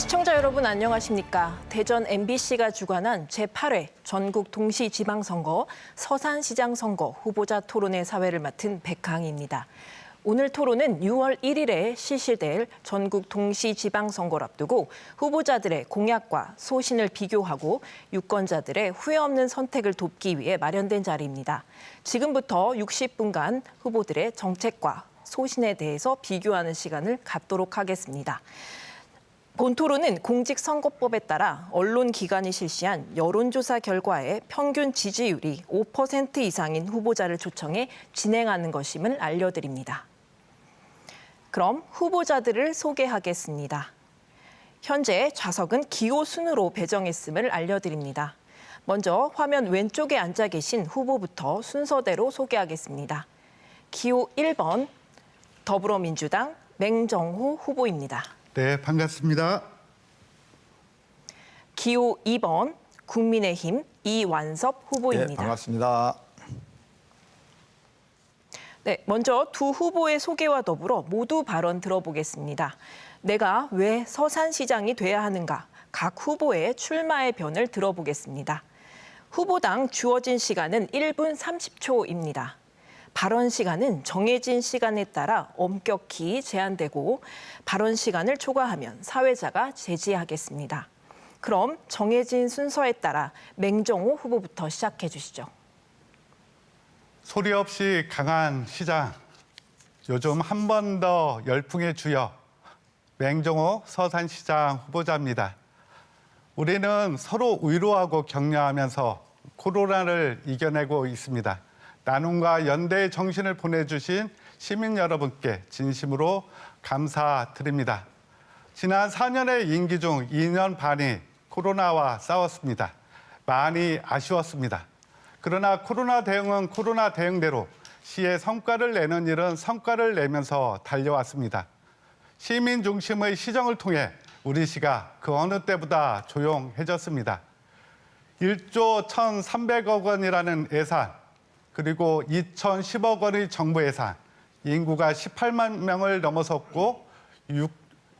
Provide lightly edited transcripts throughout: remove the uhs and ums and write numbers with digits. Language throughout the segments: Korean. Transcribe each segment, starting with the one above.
시청자 여러분 안녕하십니까? 대전 MBC가 주관한 제8회 전국 동시지방선거 서산시장 선거 후보자 토론회 사회를 맡은 백항희입니다. 오늘 토론은 6월 1일에 실시될 전국 동시지방선거를 앞두고 후보자들의 공약과 소신을 비교하고 유권자들의 후회 없는 선택을 돕기 위해 마련된 자리입니다. 지금부터 60분간 후보들의 정책과 소신에 대해서 비교하는 시간을 갖도록 하겠습니다. 본 토론은 공직선거법에 따라 언론기관이 실시한 여론조사 결과에 평균 지지율이 5% 이상인 후보자를 초청해 진행하는 것임을 알려드립니다. 그럼 후보자들을 소개하겠습니다. 현재 좌석은 기호 순으로 배정했음을 알려드립니다. 먼저 화면 왼쪽에 앉아 계신 후보부터 순서대로 소개하겠습니다. 기호 1번 더불어민주당 맹정호 후보입니다. 네, 반갑습니다. 기호 2번 국민의힘 이완섭 후보입니다. 네, 반갑습니다. 네, 먼저 두 후보의 소개와 더불어 모두 발언 들어보겠습니다. 내가 왜 서산시장이 돼야 하는가? 각 후보의 출마의 변을 들어보겠습니다. 후보당 주어진 시간은 1분 30초입니다. 발언 시간은 정해진 시간에 따라 엄격히 제한되고 발언 시간을 초과하면 사회자가 제지하겠습니다. 그럼 정해진 순서에 따라 맹정호 후보부터 시작해 주시죠. 소리 없이 강한 시장, 요즘 한 번 더 열풍의 주역, 맹정호 서산시장 후보자입니다. 우리는 서로 위로하고 격려하면서 코로나를 이겨내고 있습니다. 나눔과 연대의 정신을 보내주신 시민 여러분께 진심으로 감사드립니다. 지난 4년의 임기 중 2년 반이 코로나와 싸웠습니다. 많이 아쉬웠습니다. 그러나 코로나 대응은 코로나 대응대로 시의 성과를 내는 일은 성과를 내면서 달려왔습니다. 시민 중심의 시정을 통해 우리 시가 그 어느 때보다 조용해졌습니다. 1조 1,300억 원이라는 예산, 그리고 2,010억 원의 정부 예산, 인구가 18만 명을 넘어섰고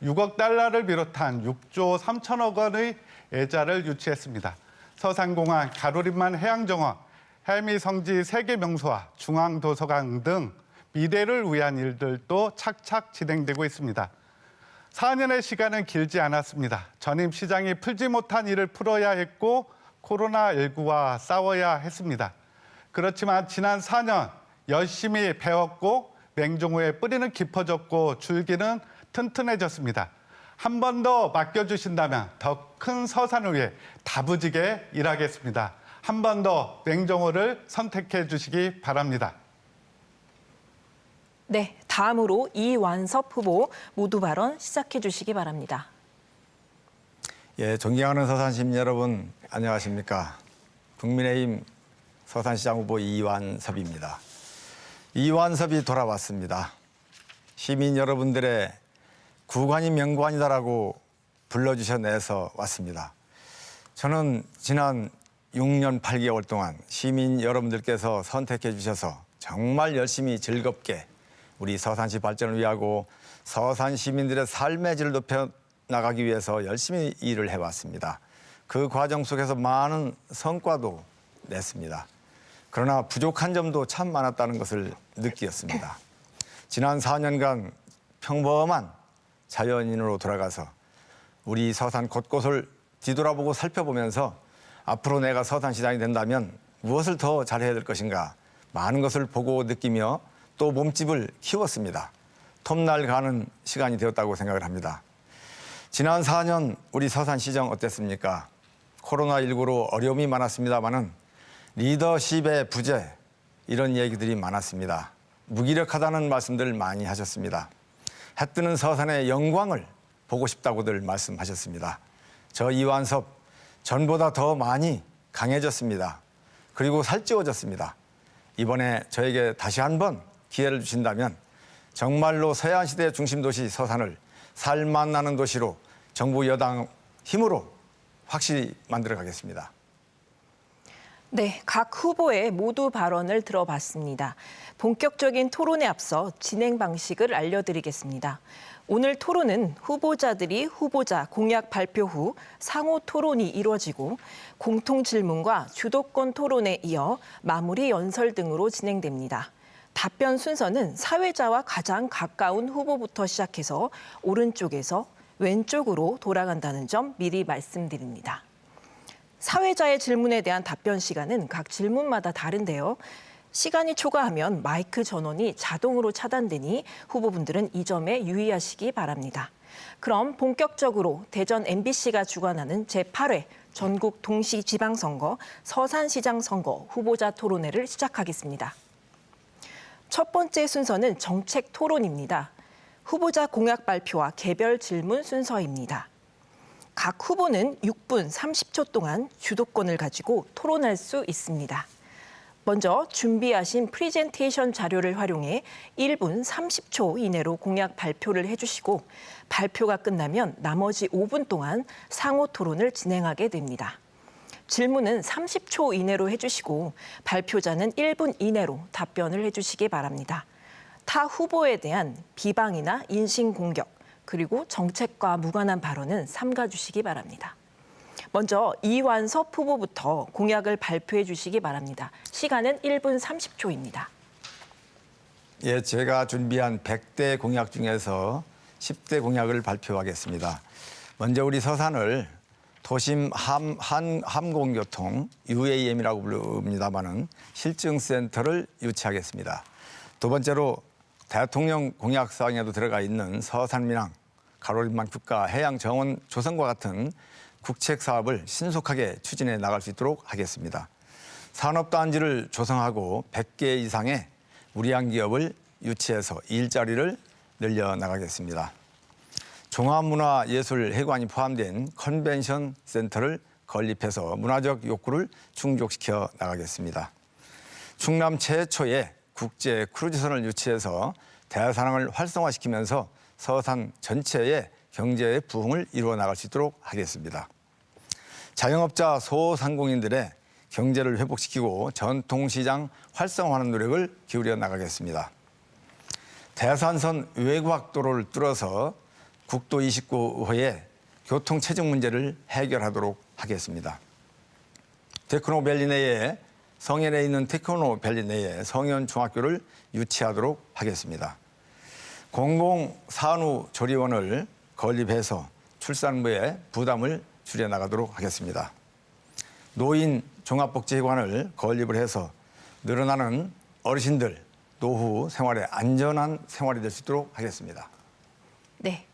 6억 달러를 비롯한 6조 3천억 원의 예자를 유치했습니다. 서산공항, 가로림만 해양정원, 해미성지 세계명소와 중앙도서관 등 미래를 위한 일들도 착착 진행되고 있습니다. 4년의 시간은 길지 않았습니다. 전임 시장이 풀지 못한 일을 풀어야 했고 코로나19와 싸워야 했습니다. 그렇지만 지난 4년 열심히 배웠고 맹정호의 뿌리는 깊어졌고 줄기는 튼튼해졌습니다. 한 번 더 맡겨주신다면 더 큰 서산을 위해 다부지게 일하겠습니다. 한 번 더 맹정호를 선택해 주시기 바랍니다. 네, 다음으로 이완섭 후보 모두 발언 시작해 주시기 바랍니다. 예, 존경하는 서산 시민 여러분, 안녕하십니까? 국민의힘 서산시장 후보 이완섭입니다. 이완섭이 돌아왔습니다. 시민 여러분들의 구관이 명관이다라고 불러주셔내서 왔습니다. 저는 지난 6년 8개월 동안 시민 여러분들께서 선택해 주셔서 정말 열심히 즐겁게 우리 서산시 발전을 위하고 서산 시민들의 삶의 질을 높여 나가기 위해서 열심히 일을 해왔습니다. 그 과정 속에서 많은 성과도 냈습니다. 그러나 부족한 점도 참 많았다는 것을 느꼈습니다. 지난 4년간 평범한 자연인으로 돌아가서 우리 서산 곳곳을 뒤돌아보고 살펴보면서 앞으로 내가 서산시장이 된다면 무엇을 더 잘해야 될 것인가 많은 것을 보고 느끼며 또 몸집을 키웠습니다. 톱날 가는 시간이 되었다고 생각을 합니다. 지난 4년 우리 서산시정 어땠습니까? 코로나19로 어려움이 많았습니다마는 리더십의 부재, 이런 얘기들이 많았습니다. 무기력하다는 말씀들 많이 하셨습니다. 해 뜨는 서산의 영광을 보고 싶다고들 말씀하셨습니다. 저 이완섭, 전보다 더 많이 강해졌습니다. 그리고 살찌워졌습니다. 이번에 저에게 다시 한번 기회를 주신다면 정말로 서해안시대의 중심도시 서산을 살맛 나는 도시로 정부 여당 힘으로 확실히 만들어 가겠습니다. 네, 각 후보의 모두 발언을 들어봤습니다. 본격적인 토론에 앞서 진행 방식을 알려드리겠습니다. 오늘 토론은 후보자들이 후보자 공약 발표 후 상호 토론이 이루어지고 공통 질문과 주도권 토론에 이어 마무리 연설 등으로 진행됩니다. 답변 순서는 사회자와 가장 가까운 후보부터 시작해서 오른쪽에서 왼쪽으로 돌아간다는 점 미리 말씀드립니다. 사회자의 질문에 대한 답변 시간은 각 질문마다 다른데요. 시간이 초과하면 마이크 전원이 자동으로 차단되니 후보분들은 이 점에 유의하시기 바랍니다. 그럼 본격적으로 대전 MBC가 주관하는 제8회 전국 동시지방선거 서산시장 선거 후보자 토론회를 시작하겠습니다. 첫 번째 순서는 정책 토론입니다. 후보자 공약 발표와 개별 질문 순서입니다. 각 후보는 6분 30초 동안 주도권을 가지고 토론할 수 있습니다. 먼저 준비하신 프리젠테이션 자료를 활용해 1분 30초 이내로 공약 발표를 해주시고 발표가 끝나면 나머지 5분 동안 상호 토론을 진행하게 됩니다. 질문은 30초 이내로 해주시고 발표자는 1분 이내로 답변을 해주시기 바랍니다. 타 후보에 대한 비방이나 인신공격, 그리고 정책과 무관한 발언은 삼가주시기 바랍니다. 먼저 이완섭 후보부터 공약을 발표해 주시기 바랍니다. 시간은 1분 30초입니다. 예, 제가 준비한 100대 공약 중에서 10대 공약을 발표하겠습니다. 먼저 우리 서산을 도심 함공교통 UAM이라고 부릅니다마는 실증센터를 유치하겠습니다. 두 번째로 대통령 공약사항에도 들어가 있는 서산민항, 가로림만 국가 해양 정원 조성과 같은 국책 사업을 신속하게 추진해 나갈 수 있도록 하겠습니다. 산업단지를 조성하고 100개 이상의 우리한 기업을 유치해서 일자리를 늘려나가겠습니다. 종합문화예술회관이 포함된 컨벤션 센터를 건립해서 문화적 욕구를 충족시켜 나가겠습니다. 충남 최초의 국제 크루즈선을 유치해서 대사항을 활성화시키면서 서산 전체의 경제의 부흥을 이루어 나갈 수 있도록 하겠습니다. 자영업자 소상공인들의 경제를 회복시키고 전통시장 활성화하는 노력을 기울여 나가겠습니다. 대산선 외곽도로를 뚫어서 국도 29호의 교통체증 문제를 해결하도록 하겠습니다. 테크노밸리 내에 성현에 있는 테크노밸리 내에 성현중학교를 유치하도록 하겠습니다. 공공산후조리원을 건립해서 출산부의 부담을 줄여나가도록 하겠습니다. 노인 종합복지회관을 건립을 해서 늘어나는 어르신들 노후 생활에 안전한 생활이 될 수 있도록 하겠습니다. 네.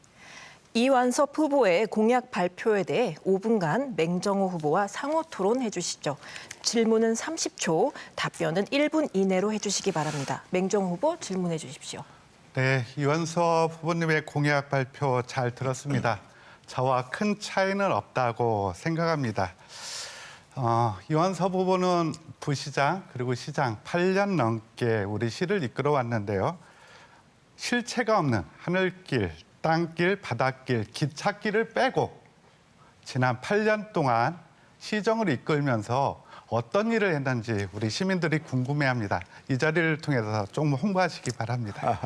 이완섭 후보의 공약 발표에 대해 5분간 맹정호 후보와 상호 토론해 주시죠. 질문은 30초, 답변은 1분 이내로 해주시기 바랍니다. 맹정호 후보 질문해 주십시오. 네, 이완섭 후보님의 공약 발표 잘 들었습니다. 저와 큰 차이는 없다고 생각합니다. 이완섭 후보는 부시장 그리고 시장 8년 넘게 우리 시를 이끌어 왔는데요. 실체가 없는 하늘길, 땅길, 바닷길, 기찻길을 빼고 지난 8년 동안 시정을 이끌면서 어떤 일을 했는지 우리 시민들이 궁금해합니다. 이 자리를 통해서 좀 홍보하시기 바랍니다.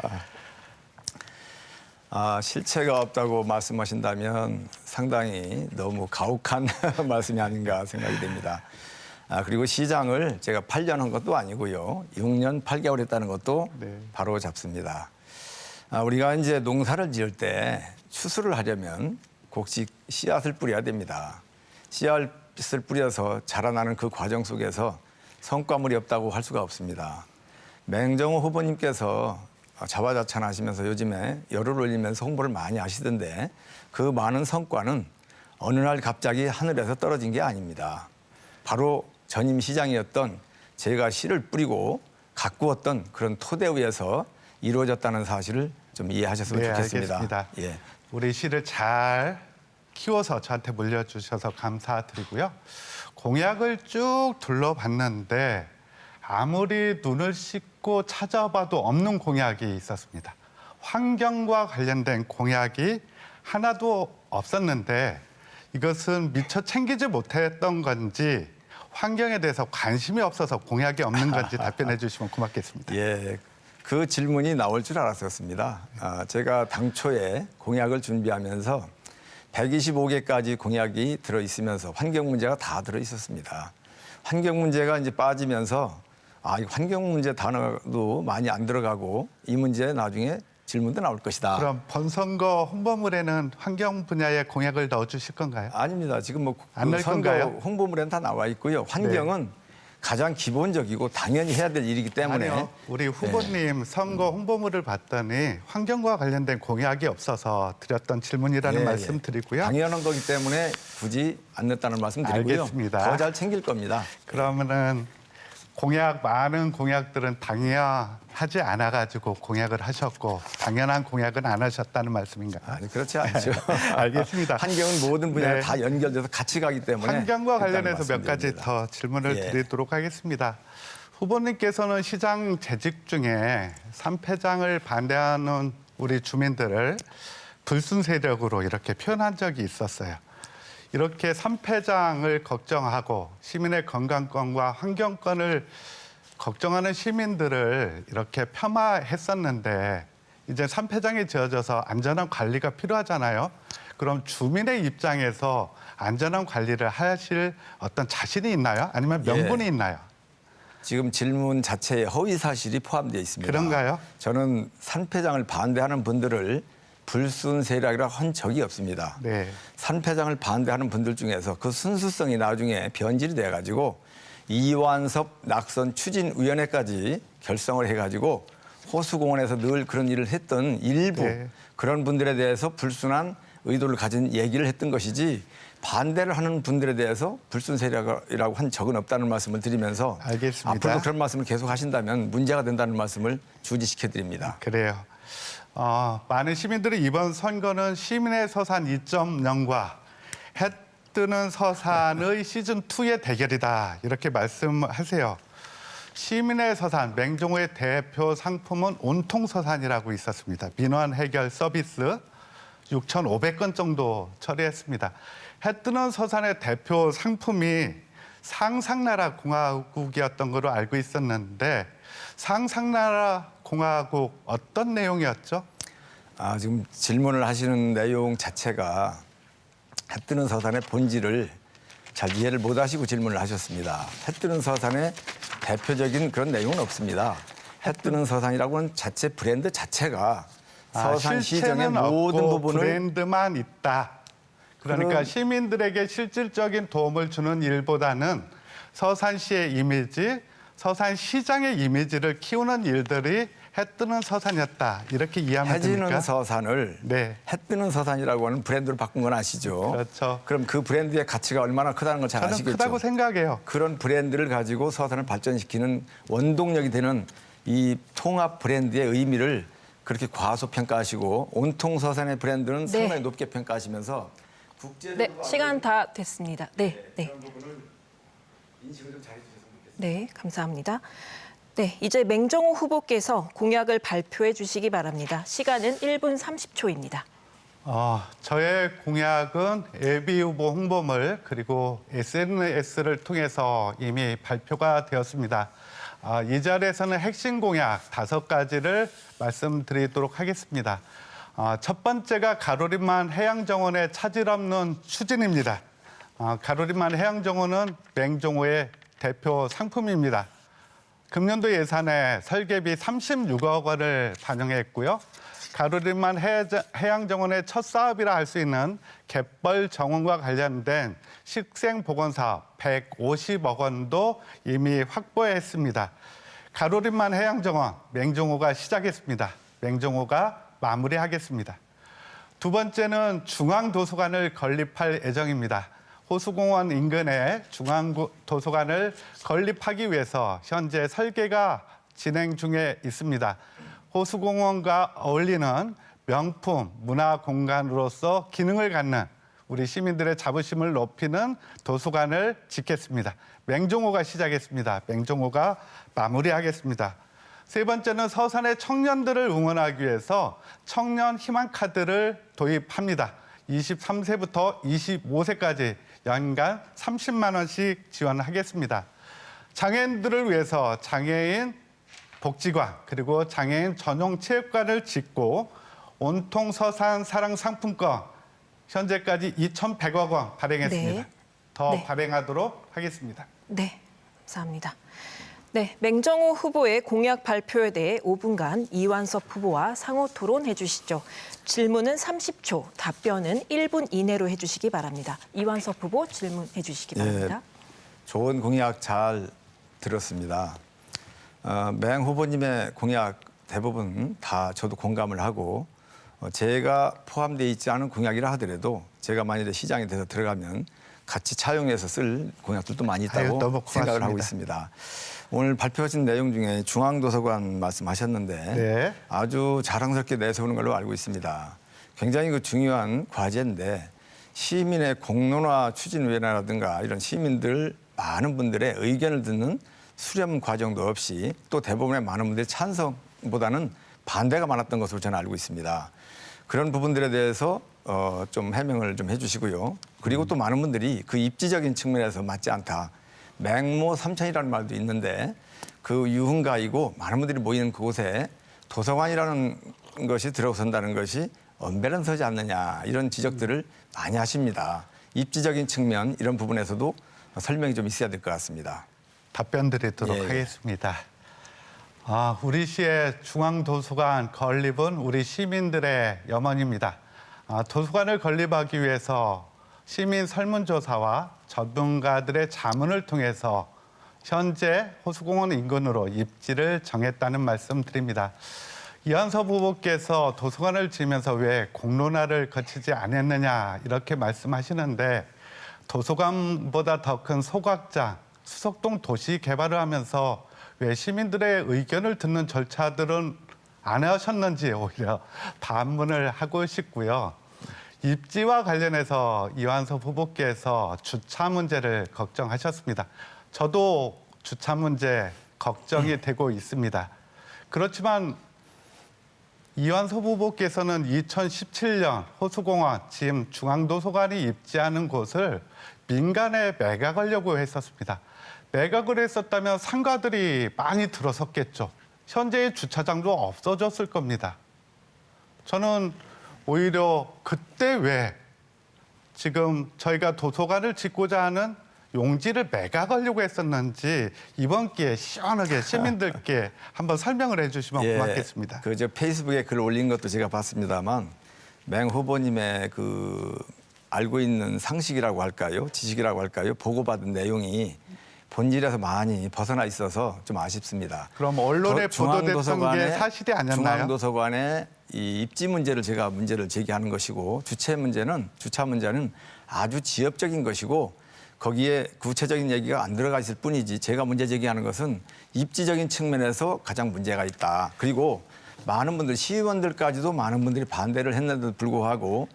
실체가 없다고 말씀하신다면 상당히 너무 가혹한 말씀이 아닌가 생각이 됩니다. 그리고 시장을 제가 8년 한 것도 아니고요. 6년 8개월 했다는 것도 네. 바로 잡습니다. 우리가 이제 농사를 지을 때 추수를 하려면 곡식 씨앗을 뿌려야 됩니다. 씨앗을 뿌려서 자라나는 그 과정 속에서 성과물이 없다고 할 수가 없습니다. 맹정호 후보님께서 자화자찬하시면서 요즘에 열을 올리면서 홍보를 많이 하시던데 그 많은 성과는 어느 날 갑자기 하늘에서 떨어진 게 아닙니다. 바로 전임 시장이었던 제가 씨를 뿌리고 가꾸었던 그런 토대 위에서 이루어졌다는 사실을 좀 이해하셨으면 좋겠습니다. 알겠습니다. 예. 우리 시를 잘 키워서 저한테 물려주셔서 감사드리고요. 공약을 쭉 둘러봤는데 아무리 눈을 씻고 찾아봐도 없는 공약이 있었습니다. 환경과 관련된 공약이 하나도 없었는데 이것은 미처 챙기지 못했던 건지 환경에 대해서 관심이 없어서 공약이 없는 건지 답변해 주시면 고맙겠습니다. 예, 그 질문이 나올 줄 알았었습니다. 제가 당초에 공약을 준비하면서 125개까지 공약이 들어있으면서 환경 문제가 다 들어있었습니다. 환경 문제가 이제 빠지면서 이 환경 문제 단어도 많이 안 들어가고 이 문제 나중에 질문도 나올 것이다. 그럼 본선거 홍보물에는 환경 분야의 공약을 넣어주실 건가요? 아닙니다. 지금 뭐 안 넣을 선거 건가요? 홍보물에는 다 나와 있고요. 환경은 가장 기본적이고 당연히 해야 될 일이기 때문에 아니요. 우리 후보님 선거 홍보물을 봤더니 환경과 관련된 공약이 없어서 드렸던 질문이라는 말씀 드리고요. 당연한 거기 때문에 굳이 안 넣었다는 말씀 드리고요. 알겠습니다. 더 잘 챙길 겁니다. 그러면은 많은 공약들은 당연하지 않아가지고 공약을 하셨고 당연한 공약은 안 하셨다는 말씀인가요? 아니, 그렇지 않죠. 알겠습니다. 환경은 모든 분야에 네. 다 연결돼서 같이 가기 때문에 환경과 그렇다는 관련해서 몇 가지 말씀드립니다. 더 질문을 예. 드리도록 하겠습니다. 후보님께서는 시장 재직 중에 삼패장을 반대하는 우리 주민들을 불순 세력으로 이렇게 표현한 적이 있었어요. 이렇게 삼패장을 걱정하고 시민의 건강권과 환경권을 걱정하는 시민들을 이렇게 폄하했었는데 이제 삼패장이 지어져서 안전한 관리가 필요하잖아요. 그럼 주민의 입장에서 안전한 관리를 하실 어떤 자신이 있나요? 아니면 명분이 예. 있나요? 지금 질문 자체에 허위 사실이 포함되어 있습니다. 그런가요? 저는 산패장을 반대하는 분들을 불순 세력이라 한 적이 없습니다. 네. 산패장을 반대하는 분들 중에서 그 순수성이 나중에 변질이 돼가지고 이완섭 낙선 추진위원회까지 결성을 해가지고 호수공원에서 늘 그런 일을 했던 일부 네. 그런 분들에 대해서 불순한 의도를 가진 얘기를 했던 것이지 반대를 하는 분들에 대해서 불순 세력이라고 한 적은 없다는 말씀을 드리면서 알겠습니다. 앞으로도 그런 말씀을 계속 하신다면 문제가 된다는 말씀을 주지시켜 드립니다. 그래요. 많은 시민들이 이번 선거는 시민의 서산 2.0과 해 뜨는 서산의 시즌2의 대결이다. 이렇게 말씀하세요. 시민의 서산, 맹종호의 대표 상품은 온통서산이라고 있었습니다. 민원 해결 서비스 6,500건 정도 처리했습니다. 해 뜨는 서산의 대표 상품이 상상나라 공화국이었던 걸로 알고 있었는데 상상나라 공화국 어떤 내용이었죠? 지금 질문을 하시는 내용 자체가 해 뜨는 서산의 본질을 잘 이해를 못 하시고 질문을 하셨습니다. 해 뜨는 서산의 대표적인 그런 내용은 없습니다. 해 뜨는 서산이라고 하는 자체 브랜드 자체가 서산시정의 실체는 모든 없고 부분을 브랜드만 있다. 그러니까 시민들에게 실질적인 도움을 주는 일보다는 서산시의 이미지, 서산시장의 이미지를 키우는 일들이 해 뜨는 서산이었다. 이렇게 이해하면 됩니까? 해지는 서산을 네. 해 뜨는 서산이라고 하는 브랜드로 바꾼 건 아시죠? 그렇죠. 그럼 그 브랜드의 가치가 얼마나 크다는 걸 잘 저는 아시겠죠? 크다고 생각해요. 그런 브랜드를 가지고 서산을 발전시키는 원동력이 되는 이 통합 브랜드의 의미를 그렇게 과소평가하시고 온통 서산의 브랜드는 네. 상당히 높게 평가하시면서 국제적으로 네, 시간 다 됐습니다. 네. 그런 부분을 인식을 좀 잘해 주셨으면 좋겠습니다. 네, 감사합니다. 네, 이제 맹정호 후보께서 공약을 발표해 주시기 바랍니다. 시간은 1분 30초입니다. 저의 공약은 예비후보 홍보물 그리고 SNS를 통해서 이미 발표가 되었습니다. 이 자리에서는 핵심 공약 5가지를 말씀드리도록 하겠습니다. 첫 번째가 가로림만 해양정원의 차질 없는 추진입니다. 가로림만 해양정원은 맹종호의 대표 상품입니다. 금년도 예산에 설계비 36억 원을 반영했고요. 가로림만 해양정원의 첫 사업이라 할 수 있는 갯벌 정원과 관련된 식생보건 사업 150억 원도 이미 확보했습니다. 가로림만 해양정원 맹종호가 시작했습니다. 맹종호가 마무리하겠습니다. 두 번째는 중앙도서관을 건립할 예정입니다. 호수공원 인근에 중앙도서관을 건립하기 위해서 현재 설계가 진행 중에 있습니다. 호수공원과 어울리는 명품 문화공간으로서 기능을 갖는 우리 시민들의 자부심을 높이는 도서관을 짓겠습니다. 맹종호가 시작했습니다. 맹종호가 마무리하겠습니다. 세 번째는 서산의 청년들을 응원하기 위해서 청년 희망 카드를 도입합니다. 23세부터 25세까지 연간 30만 원씩 지원하겠습니다. 장애인들을 위해서 장애인 복지관 그리고 장애인 전용 체육관을 짓고 온통 서산 사랑 상품권 현재까지 2,100억 원 발행했습니다. 네. 더 네. 발행하도록 하겠습니다. 네, 감사합니다. 네, 맹정호 후보의 공약 발표에 대해 5분간 이완섭 후보와 상호 토론해 주시죠. 질문은 30초, 답변은 1분 이내로 해주시기 바랍니다. 이완섭 후보 질문해 주시기 바랍니다. 좋은 공약 잘 들었습니다. 맹 후보님의 공약 대부분 다 저도 공감을 하고 제가 포함되어 있지 않은 공약이라 하더라도 제가 만일에 시장에 대해서 들어가면 같이 차용해서 쓸 공약들도 많이 있다고 너무 생각을 하고 고맙습니다. 있습니다. 오늘 발표하신 내용 중에 중앙도서관 말씀하셨는데 네. 아주 자랑스럽게 내세우는 걸로 알고 있습니다. 굉장히 그 중요한 과제인데 시민의 공론화 추진위원회라든가 이런 시민들 많은 분들의 의견을 듣는 수렴 과정도 없이 또 대부분의 많은 분들의 찬성보다는 반대가 많았던 것으로 저는 알고 있습니다. 그런 부분들에 대해서 좀 해명을 좀 해주시고요. 그리고 또 많은 분들이 그 입지적인 측면에서 맞지 않다. 맹모 삼천이라는 말도 있는데 그 유흥가이고 많은 분들이 모이는 그곳에 도서관이라는 것이 들어선다는 것이 언밸런스 서지 않느냐 이런 지적들을 많이 하십니다. 입지적인 측면 이런 부분에서도 설명이 좀 있어야 될 것 같습니다. 답변 드리도록 예. 하겠습니다. 우리 시의 중앙도서관 건립은 우리 시민들의 염원입니다. 도서관을 건립하기 위해서 시민 설문조사와 전문가들의 자문을 통해서 현재 호수공원 인근으로 입지를 정했다는 말씀 드립니다. 이완섭 후보께서 도서관을 지으면서 왜 공론화를 거치지 않았느냐 이렇게 말씀하시는데 도서관보다 더 큰 소각장, 수석동 도시 개발을 하면서 왜 시민들의 의견을 듣는 절차들은 안 하셨는지 오히려 반문을 하고 싶고요. 입지와 관련해서 이완섭 후보께서 주차 문제를 걱정하셨습니다. 저도 주차 문제 걱정이 되고 있습니다. 그렇지만 이완섭 후보께서는 2017년 호수공원, 지금 중앙도서관이 입지하는 곳을 민간에 매각하려고 했었습니다. 매각을 했었다면 상가들이 많이 들어섰겠죠. 현재의 주차장도 없어졌을 겁니다. 저는 오히려 그때 왜 지금 저희가 도서관을 짓고자 하는 용지를 매각하려고 했었는지 이번 기회에 시원하게 시민들께 한번 설명을 해주시면 고맙겠습니다. 그 저 페이스북에 글 올린 것도 제가 봤습니다만 맹 후보님의 그 알고 있는 상식이라고 할까요, 지식이라고 할까요, 보고받은 내용이 본질에서 많이 벗어나 있어서 좀 아쉽습니다. 그럼 언론에 보도됐던 게 사실이 아니었나요? 중앙도서관의 이 입지 문제를 제가 문제를 제기하는 것이고 주차 문제는 아주 지엽적인 것이고 거기에 구체적인 얘기가 안 들어가 있을 뿐이지 제가 문제 제기하는 것은 입지적인 측면에서 가장 문제가 있다. 그리고 많은 분들 시의원들까지도 많은 분들이 반대를 했는데도 불구하고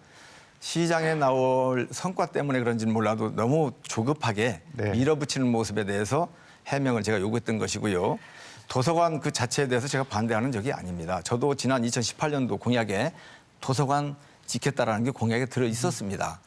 시장에 나올 성과 때문에 그런지는 몰라도 너무 조급하게 네. 밀어붙이는 모습에 대해서 해명을 제가 요구했던 것이고요. 도서관 그 자체에 대해서 제가 반대하는 적이 아닙니다. 저도 지난 2018년도 공약에 도서관 짓겠다라는 게 공약에 들어 있었습니다.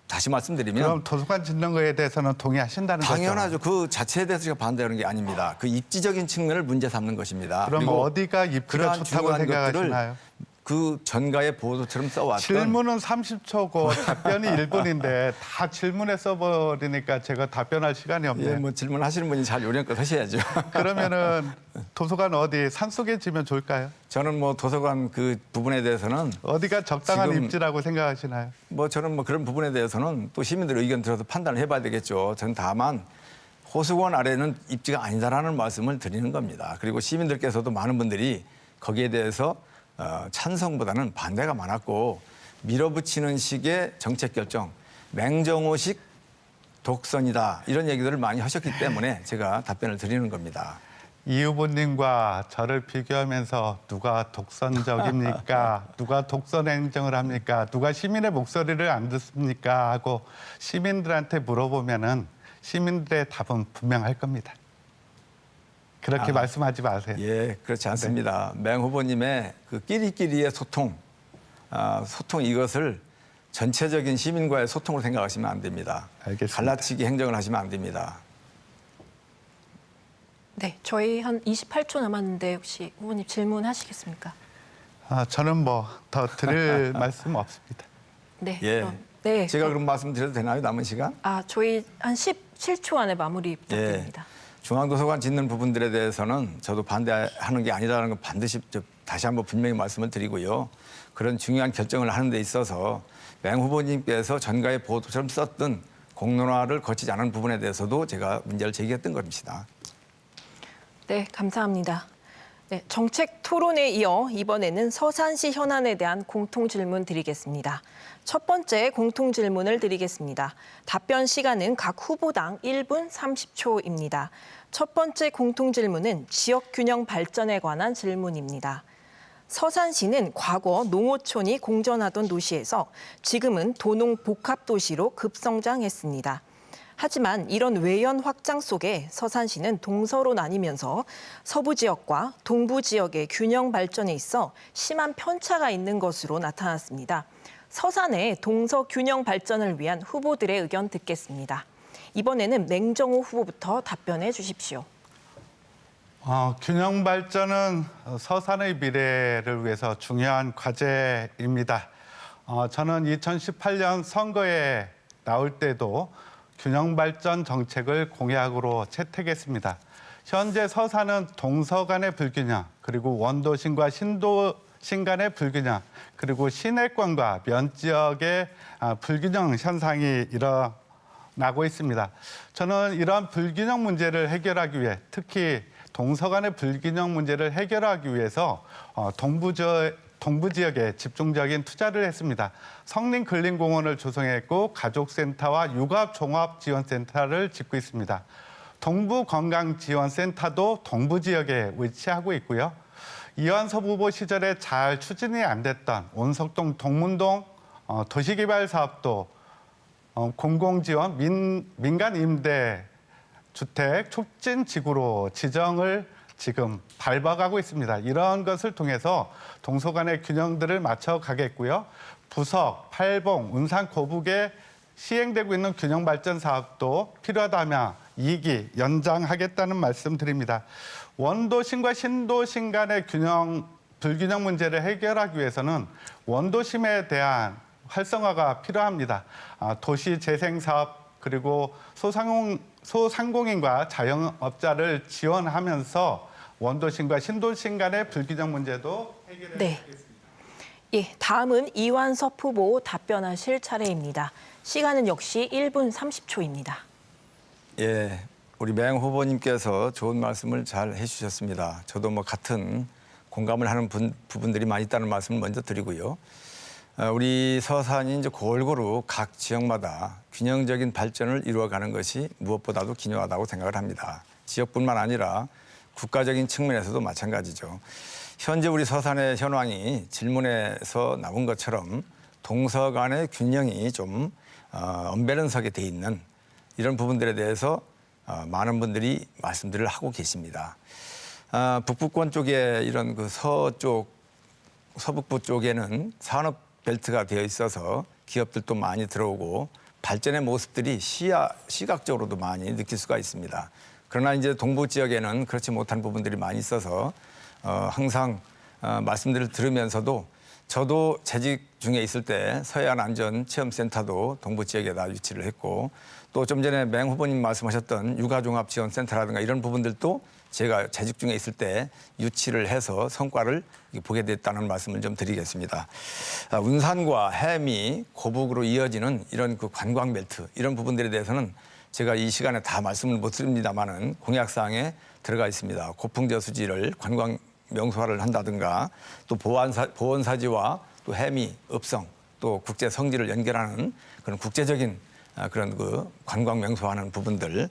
다시 말씀드리면 그럼 도서관 짓는 거에 대해서는 동의하신다는 거죠? 당연하죠. 그 자체에 대해서 제가 반대하는 게 아닙니다. 그 입지적인 측면을 문제 삼는 것입니다. 그럼 그리고 어디가 입지가 그러한 좋다고 중요한 생각하시나요? 그 전가의 보도처럼 써왔던 질문은 30초고 답변이 1분인데 다 질문에 써버리니까 제가 답변할 시간이 없네요. 예, 뭐 질문하시는 분이 잘 요령껏 하셔야죠. 그러면은 도서관 어디 산속에 지면 좋을까요? 저는 뭐 도서관 그 부분에 대해서는 어디가 적당한 지금 입지라고 생각하시나요? 뭐 저는 뭐 그런 부분에 대해서는 또 시민들 의견 들어서 판단을 해봐야 되겠죠. 저는 다만 호수공원 아래는 입지가 아니다라는 말씀을 드리는 겁니다. 그리고 시민들께서도 많은 분들이 거기에 대해서 찬성보다는 반대가 많았고 밀어붙이는 식의 정책 결정, 맹정호식 독선이다 이런 얘기들을 많이 하셨기 때문에 제가 답변을 드리는 겁니다. 이 후보님과 저를 비교하면서 누가 독선적입니까? 누가 독선 행정을 합니까? 누가 시민의 목소리를 안 듣습니까? 하고 시민들한테 물어보면은 시민들의 답은 분명할 겁니다. 그렇게 말씀하지 마세요. 예, 그렇지 않습니다. 맹 후보님의 그 끼리끼리의 소통 이것을 전체적인 시민과의 소통으로 생각하시면 안 됩니다. 알겠습니다. 갈라치기 행정을 하시면 안 됩니다. 네, 저희 한 28초 남았는데 혹시 후보님 질문하시겠습니까? 저는 뭐 더 드릴 말씀 없습니다. 네, 예. 그럼 네. 제가 그럼 말씀드려도 되나요? 남은 시간? 저희 한 17초 안에 마무리 부탁드립니다. 중앙도서관 짓는 부분들에 대해서는 저도 반대하는 게 아니라는 건 반드시 다시 한번 분명히 말씀을 드리고요. 그런 중요한 결정을 하는 데 있어서 맹 후보님께서 전가의 보도처럼 썼던 공론화를 거치지 않은 부분에 대해서도 제가 문제를 제기했던 겁니다. 네, 감사합니다. 네, 정책 토론에 이어 이번에는 서산시 현안에 대한 공통 질문 드리겠습니다. 첫 번째 공통 질문을 드리겠습니다. 답변 시간은 각 후보당 1분 30초입니다. 첫 번째 공통 질문은 지역 균형 발전에 관한 질문입니다. 서산시는 과거 농어촌이 공존하던 도시에서 지금은 도농 복합 도시로 급성장했습니다. 하지만 이런 외연 확장 속에 서산시는 동서로 나뉘면서 서부 지역과 동부 지역의 균형 발전에 있어 심한 편차가 있는 것으로 나타났습니다. 서산의 동서 균형 발전을 위한 후보들의 의견 듣겠습니다. 이번에는 맹정호 후보부터 답변해 주십시오. 균형 발전은 서산의 미래를 위해서 중요한 과제입니다. 저는 2018년 선거에 나올 때도 균형 발전 정책을 공약으로 채택했습니다. 현재 서산은 동서 간의 불균형, 그리고 원도심과 신도심 간의 불균형, 그리고 시내권과 면 지역의 불균형 현상이 일어나고 있습니다. 저는 이러한 불균형 문제를 해결하기 위해, 특히 동서 간의 불균형 문제를 해결하기 위해서 동부 지역에 집중적인 투자를 했습니다. 성림근린공원을 조성했고 가족센터와 육아종합지원센터를 짓고 있습니다. 동부건강지원센터도 동부 지역에 위치하고 있고요. 이완섭 후보 시절에 잘 추진이 안 됐던 온석동, 동문동 도시개발 사업도 공공지원 민간 임대 주택 촉진 지구로 지정을 지금 밟아가고 있습니다. 이런 것을 통해서 동서 간의 균형들을 맞춰가겠고요. 부석, 팔봉, 운산, 고북에 시행되고 있는 균형 발전 사업도 필요하다면 2기 연장하겠다는 말씀 드립니다. 원도심과 신도심 간의 불균형 문제를 해결하기 위해서는 원도심에 대한 활성화가 필요합니다. 도시 재생 사업 그리고 소상공인과 자영업자를 지원하면서 원도심과 신도심 간의 불균형 문제도 해결해 주겠습니다. 예, 다음은 이완섭 후보 답변하실 차례입니다. 시간은 역시 1분 30초입니다. 예, 우리 맹 후보님께서 좋은 말씀을 잘 해주셨습니다. 저도 뭐 같은 공감을 하는 부분들이 많이 있다는 말씀을 먼저 드리고요. 우리 서산이 이제 골고루 각 지역마다 균형적인 발전을 이루어가는 것이 무엇보다도 기묘하다고 생각을 합니다. 지역뿐만 아니라 국가적인 측면에서도 마찬가지죠. 현재 우리 서산의 현황이 질문에서 나온 것처럼 동서 간의 균형이 좀 언밸런스하게 돼 있는 이런 부분들에 대해서 많은 분들이 말씀들을 하고 계십니다. 북부권 쪽에 이런 그 서북부 쪽에는 산업 벨트가 되어 있어서 기업들도 많이 들어오고 발전의 모습들이 시각적으로도 많이 느낄 수가 있습니다. 그러나 이제 동부 지역에는 그렇지 못한 부분들이 많이 있어서 항상 말씀들을 들으면서도 저도 재직 중에 있을 때 서해안 안전체험센터도 동부 지역에다 유치를 했고 또 좀 전에 맹 후보님 말씀하셨던 육아종합지원센터라든가 이런 부분들도 제가 재직 중에 있을 때 유치를 해서 성과를 보게 됐다는 말씀을 좀 드리겠습니다. 운산과 해미, 고북으로 이어지는 이런 그 관광벨트 이런 부분들에 대해서는 제가 이 시간에 다 말씀을 못 드립니다만은 공약사항에 들어가 있습니다. 고풍저수지를 관광 명소화를 한다든가 또 보원사지와 또 해미, 읍성 또 국제 성지를 연결하는 그런 국제적인 그런 그 관광 명소화하는 부분들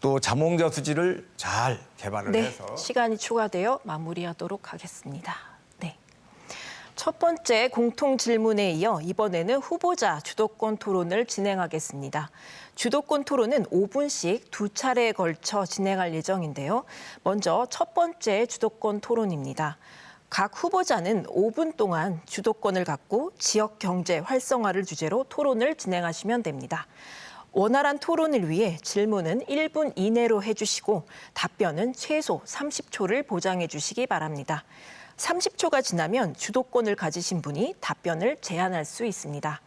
또 자몽저수지를 잘 개발을 해서 시간이 추가되어 마무리하도록 하겠습니다. 네. 첫 번째 공통 질문에 이어 이번에는 후보자 주도권 토론을 진행하겠습니다. 주도권 토론은 5분씩 두 차례에 걸쳐 진행할 예정인데요. 먼저 첫 번째 주도권 토론입니다. 각 후보자는 5분 동안 주도권을 갖고 지역 경제 활성화를 주제로 토론을 진행하시면 됩니다. 원활한 토론을 위해 질문은 1분 이내로 해주시고 답변은 최소 30초를 보장해 주시기 바랍니다. 30초가 지나면 주도권을 가지신 분이 답변을 제한할 수 있습니다.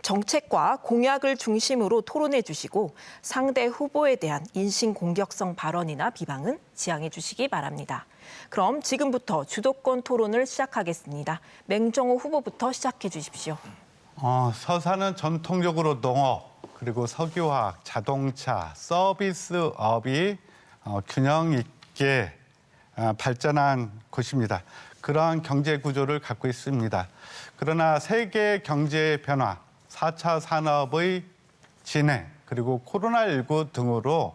정책과 공약을 중심으로 토론해 주시고 상대 후보에 대한 인신공격성 발언이나 비방은 지양해 주시기 바랍니다. 그럼 지금부터 주도권 토론을 시작하겠습니다. 맹정호 후보부터 시작해 주십시오. 서산은 전통적으로 농업, 그리고 석유화학, 자동차, 서비스업이 균형 있게 발전한 곳입니다. 그러한 경제 구조를 갖고 있습니다. 그러나 세계 경제의 변화, 4차 산업의 진행, 그리고 코로나19 등으로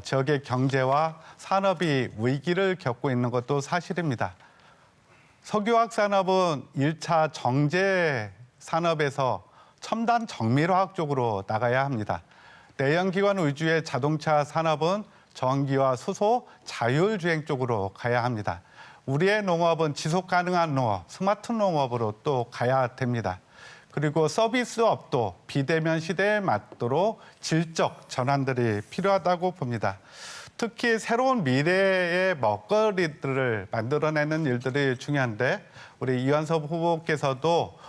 지역의 경제와 산업이 위기를 겪고 있는 것도 사실입니다. 석유화학 산업은 1차 정제 산업에서 첨단 정밀화학 쪽으로 나가야 합니다. 내연기관 위주의 자동차 산업은 전기와 수소, 자율주행 쪽으로 가야 합니다. 우리의 농업은 지속가능한 농업, 스마트 농업으로 또 가야 됩니다. 그리고 서비스업도 비대면 시대에 맞도록 질적 전환들이 필요하다고 봅니다. 특히 새로운 미래의 먹거리들을 만들어내는 일들이 중요한데 우리 이완섭 후보께서도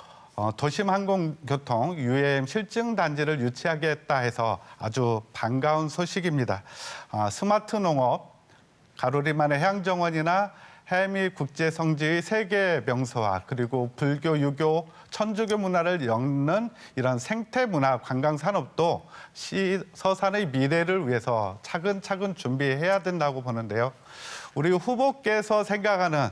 도심 항공교통 UAM 실증 단지를 유치하겠다 해서 아주 반가운 소식입니다. 스마트 농업, 가로리만의 해양정원이나 해미 국제성지의 세계 명소화, 그리고 불교, 유교, 천주교 문화를 엮는 이런 생태문화 관광 산업도 서산의 미래를 위해서 차근차근 준비해야 된다고 보는데요. 우리 후보께서 생각하는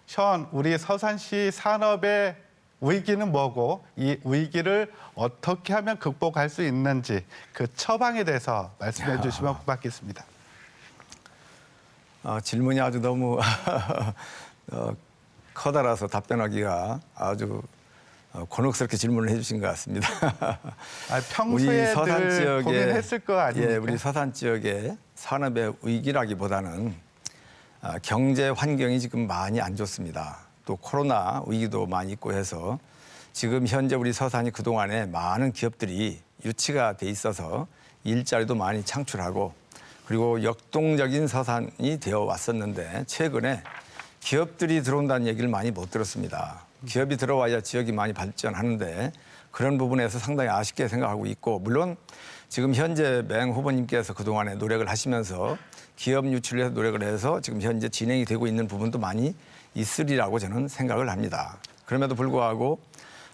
현 우리 서산시 산업의 위기는 뭐고 이 위기를 어떻게 하면 극복할 수 있는지 그 처방에 대해서 말씀해 주시면 고맙겠습니다. 질문이 아주 너무 커다라서 답변하기가 아주 곤혹스럽게 질문을 해주신 것 같습니다. 평소에 늘 고민했을 거 아닙니까? 예, 우리 서산 지역의 산업의 위기라기보다는 경제 환경이 지금 많이 안 좋습니다. 또 코로나 위기도 많이 있고 해서 지금 현재 우리 서산이 그동안에 많은 기업들이 유치가 돼 있어서 일자리도 많이 창출하고 그리고 역동적인 서산이 되어 왔었는데 최근에 기업들이 들어온다는 얘기를 많이 못 들었습니다. 기업이 들어와야 지역이 많이 발전하는데 그런 부분에서 상당히 아쉽게 생각하고 있고 물론 지금 현재 맹 후보님께서 그동안에 노력을 하시면서 기업 유치를 해서 노력을 해서 지금 현재 진행이 되고 있는 부분도 많이 있으리라고 저는 생각을 합니다. 그럼에도 불구하고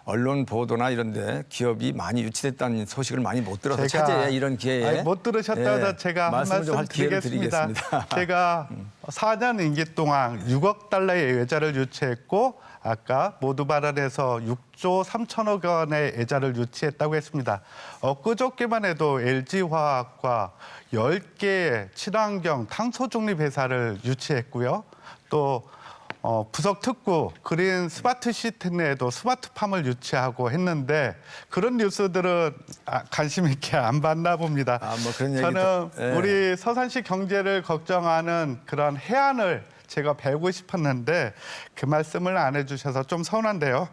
언론 보도나 이런 데 기업이 많이 유치됐다는 소식을 많이 못 들어서 차제에 이런 기회에 못 들으셨다고 제가 한 말씀 드리겠습니다. 제가 4년 임기 동안 6억 달러의 예자를 유치했고 아까 모두 발언에서 6조 3천억 원의 예자를 유치했다고 했습니다. 엊그저께만 해도 LG화학과 10개의 친환경 탄소중립 회사를 유치했고요. 또 부석 특구 그린 스마트 시티 내에도 스마트팜을 유치하고 했는데 그런 뉴스들은 관심 있게 안 봤나 봅니다. 뭐 그런 저는 우리 서산시 경제를 걱정하는 그런 해안을 제가 배우고 싶었는데 그 말씀을 안 해주셔서 좀 서운한데요.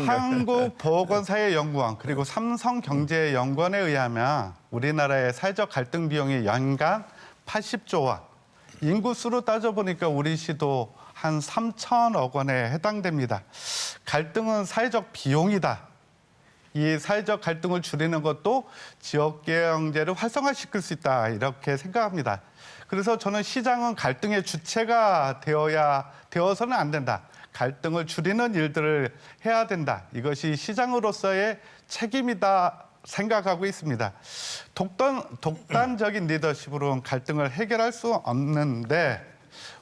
한국보건사회연구원 그리고 삼성경제연구원에 의하면 우리나라의 사회적 갈등 비용이 연간 80조 원. 인구수로 따져보니까 우리 시도 한 3천억 원에 해당됩니다. 갈등은 사회적 비용이다. 이 사회적 갈등을 줄이는 것도 지역 경제를 활성화시킬 수 있다. 이렇게 생각합니다. 그래서 저는 시장은 갈등의 주체가 되어서는 안 된다. 갈등을 줄이는 일들을 해야 된다. 이것이 시장으로서의 책임이다. 생각하고 있습니다. 독단적인 리더십으로는 갈등을 해결할 수 없는데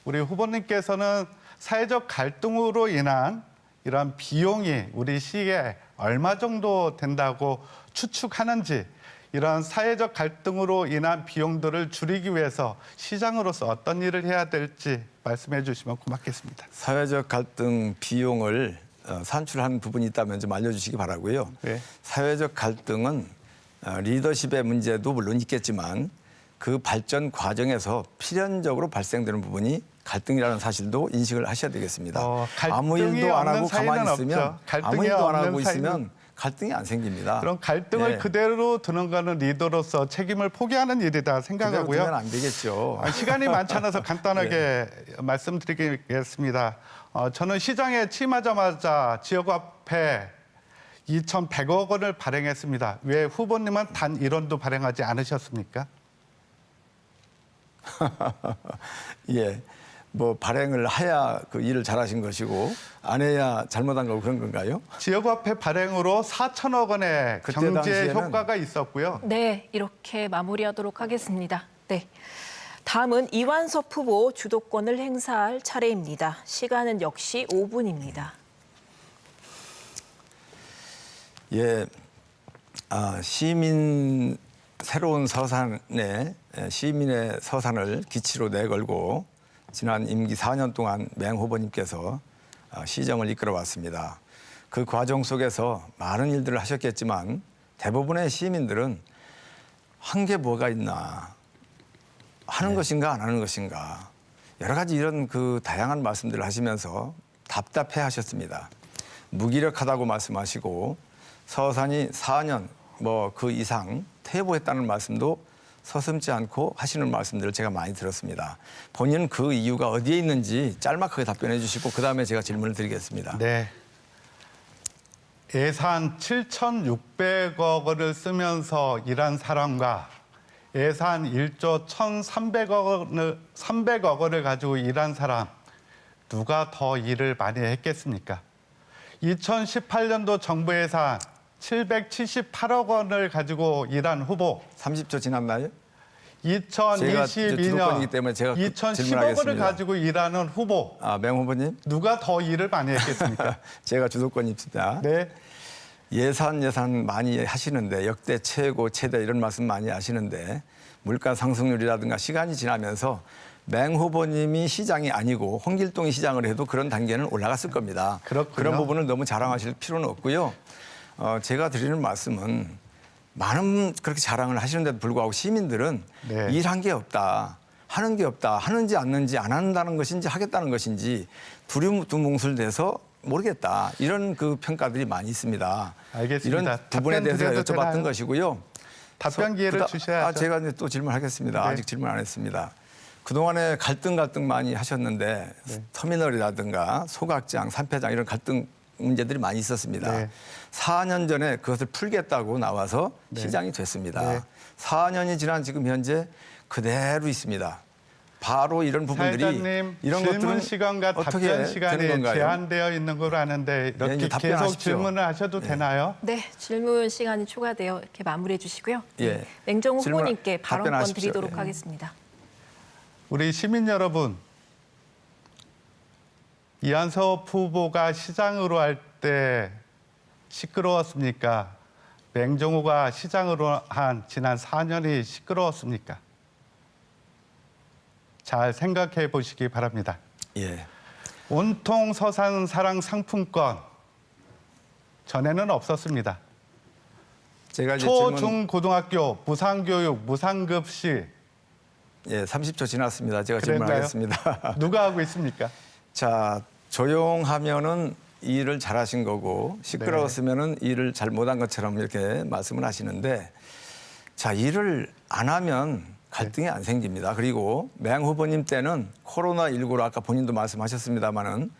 우리 후보님께서는 사회적 갈등으로 인한 이런 비용이 우리 시에 얼마 정도 된다고 추측하는지 이런 사회적 갈등으로 인한 비용들을 줄이기 위해서 시장으로서 어떤 일을 해야 될지 말씀해 주시면 고맙겠습니다. 사회적 갈등 비용을 산출한 부분이 있다면 좀 알려주시기 바라고요. 네. 사회적 갈등은 리더십의 문제도 물론 있겠지만 그 발전 과정에서 필연적으로 발생되는 부분이 갈등이라는 사실도 인식을 하셔야 되겠습니다. 아무 일도 안 하고 가만히 있으면 갈등이 안 생깁니다. 그럼 갈등을 네. 그대로 두는 거는 리더로서 책임을 포기하는 일이다 그대로 생각하고요. 두면 안 되겠죠. 시간이 많지 않아서 간단하게 말씀드리겠습니다. 저는 시장에 취임하자마자 지역화폐 2,100억 원을 발행했습니다. 왜 후보님은 단 1원도 발행하지 않으셨습니까? 예, 뭐 발행을 해야 그 일을 잘하신 것이고 안 해야 잘못한 거고 그런 건가요? 지역화폐 발행으로 4천억 원의 그때 경제 당시에는- 효과가 있었고요. 네, 이렇게 마무리하도록 하겠습니다. 네. 다음은 이완섭 후보 주도권을 행사할 차례입니다. 시간은 역시 5분입니다. 예, 시민 새로운 서산에 시민의 서산을 기치로 내걸고 지난 임기 4년 동안 맹 후보님께서 시정을 이끌어왔습니다. 그 과정 속에서 많은 일들을 하셨겠지만 대부분의 시민들은 한 게 뭐가 있나, 하는 것인가 안 하는 것인가, 여러 가지 이런 그 다양한 말씀들을 하시면서 답답해하셨습니다. 무기력하다고 말씀하시고 서산이 4년 뭐 그 이상 퇴보했다는 말씀도 서슴지 않고 하시는 말씀들을 제가 많이 들었습니다. 본인은 그 이유가 어디에 있는지 짤막하게 답변해 주시고 그다음에 제가 질문을 드리겠습니다. 네. 예산 7,600억 원을 쓰면서 일한 사람과 예산 1조 1,300억 원을 가지고 일한 사람 누가 더 일을 많이 했겠습니까? 2018년도 정부 예산 778억 원을 가지고 일한 후보 30초 지났나요? 제가 주도권이기 2022년 때문에 제가 2,010억 원을 질문하겠습니다. 가지고 일하는 후보 맹 후보님, 누가 더 일을 많이 했겠습니까? 제가 주도권이 있습니다. 네. 예산 많이 하시는데 역대 최고 최대 이런 말씀 많이 하시는데 물가 상승률이라든가 시간이 지나면서 맹 후보님이 시장이 아니고 홍길동이 시장을 해도 그런 단계는 올라갔을 겁니다. 그렇군요. 그런 부분을 너무 자랑하실 필요는 없고요. 제가 드리는 말씀은 많은 그렇게 자랑을 하시는데도 불구하고 시민들은 네. 일한 게 없다, 하는 게 없다, 하는지 않는지 안 한다는 것인지 하겠다는 것인지 두리뭉술돼서 모르겠다, 이런 그 평가들이 많이 있습니다. 알겠습니다. 이런 부분에 답변 대해서 드려도 여쭤봤던 되나요? 것이고요. 답변 기회를 주셔야죠. 제가 이제 또 질문하겠습니다. 네. 아직 질문 안 했습니다. 그동안에 갈등 많이 하셨는데 네. 터미널이라든가 소각장, 산패장 이런 갈등 문제들이 많이 있었습니다. 네. 4년 전에 그것을 풀겠다고 나와서 네. 시장이 됐습니다. 네. 4년이 지난 지금 현재 그대로 있습니다. 바로 이런 부분들이 사회자님, 이런 질문 것들은 시간과 어떻게 답변 되는 시간이 건가요? 제한되어 있는 걸로 아는데 네, 이렇게 이제 계속 답변하십시오. 질문을 하셔도 되나요? 네, 질문 시간이 추가되어 이렇게 마무리해 주시고요. 예. 네, 맹정우 질문 후보님께 발언권 답변하십시오. 드리도록 예. 하겠습니다. 우리 시민 여러분, 이한섭 후보가 시장으로 할 때 시끄러웠습니까? 맹정호가 시장으로 한 지난 4년이 시끄러웠습니까? 잘 생각해 보시기 바랍니다. 예. 온통 서산 사랑 상품권 전에는 없었습니다. 제가 이제 초, 질문 중, 고등학교 무상교육, 무상급식 예, 30초 지났습니다. 제가 그런가요? 질문하겠습니다. 누가 하고 있습니까? 자, 조용하면은 일을 잘하신 거고 시끄러웠으면은 일을 잘 못한 것처럼 이렇게 말씀을 하시는데, 자, 일을 안 하면 갈등이 안 생깁니다. 그리고 맹 후보님 때는 코로나19로 아까 본인도 말씀하셨습니다마는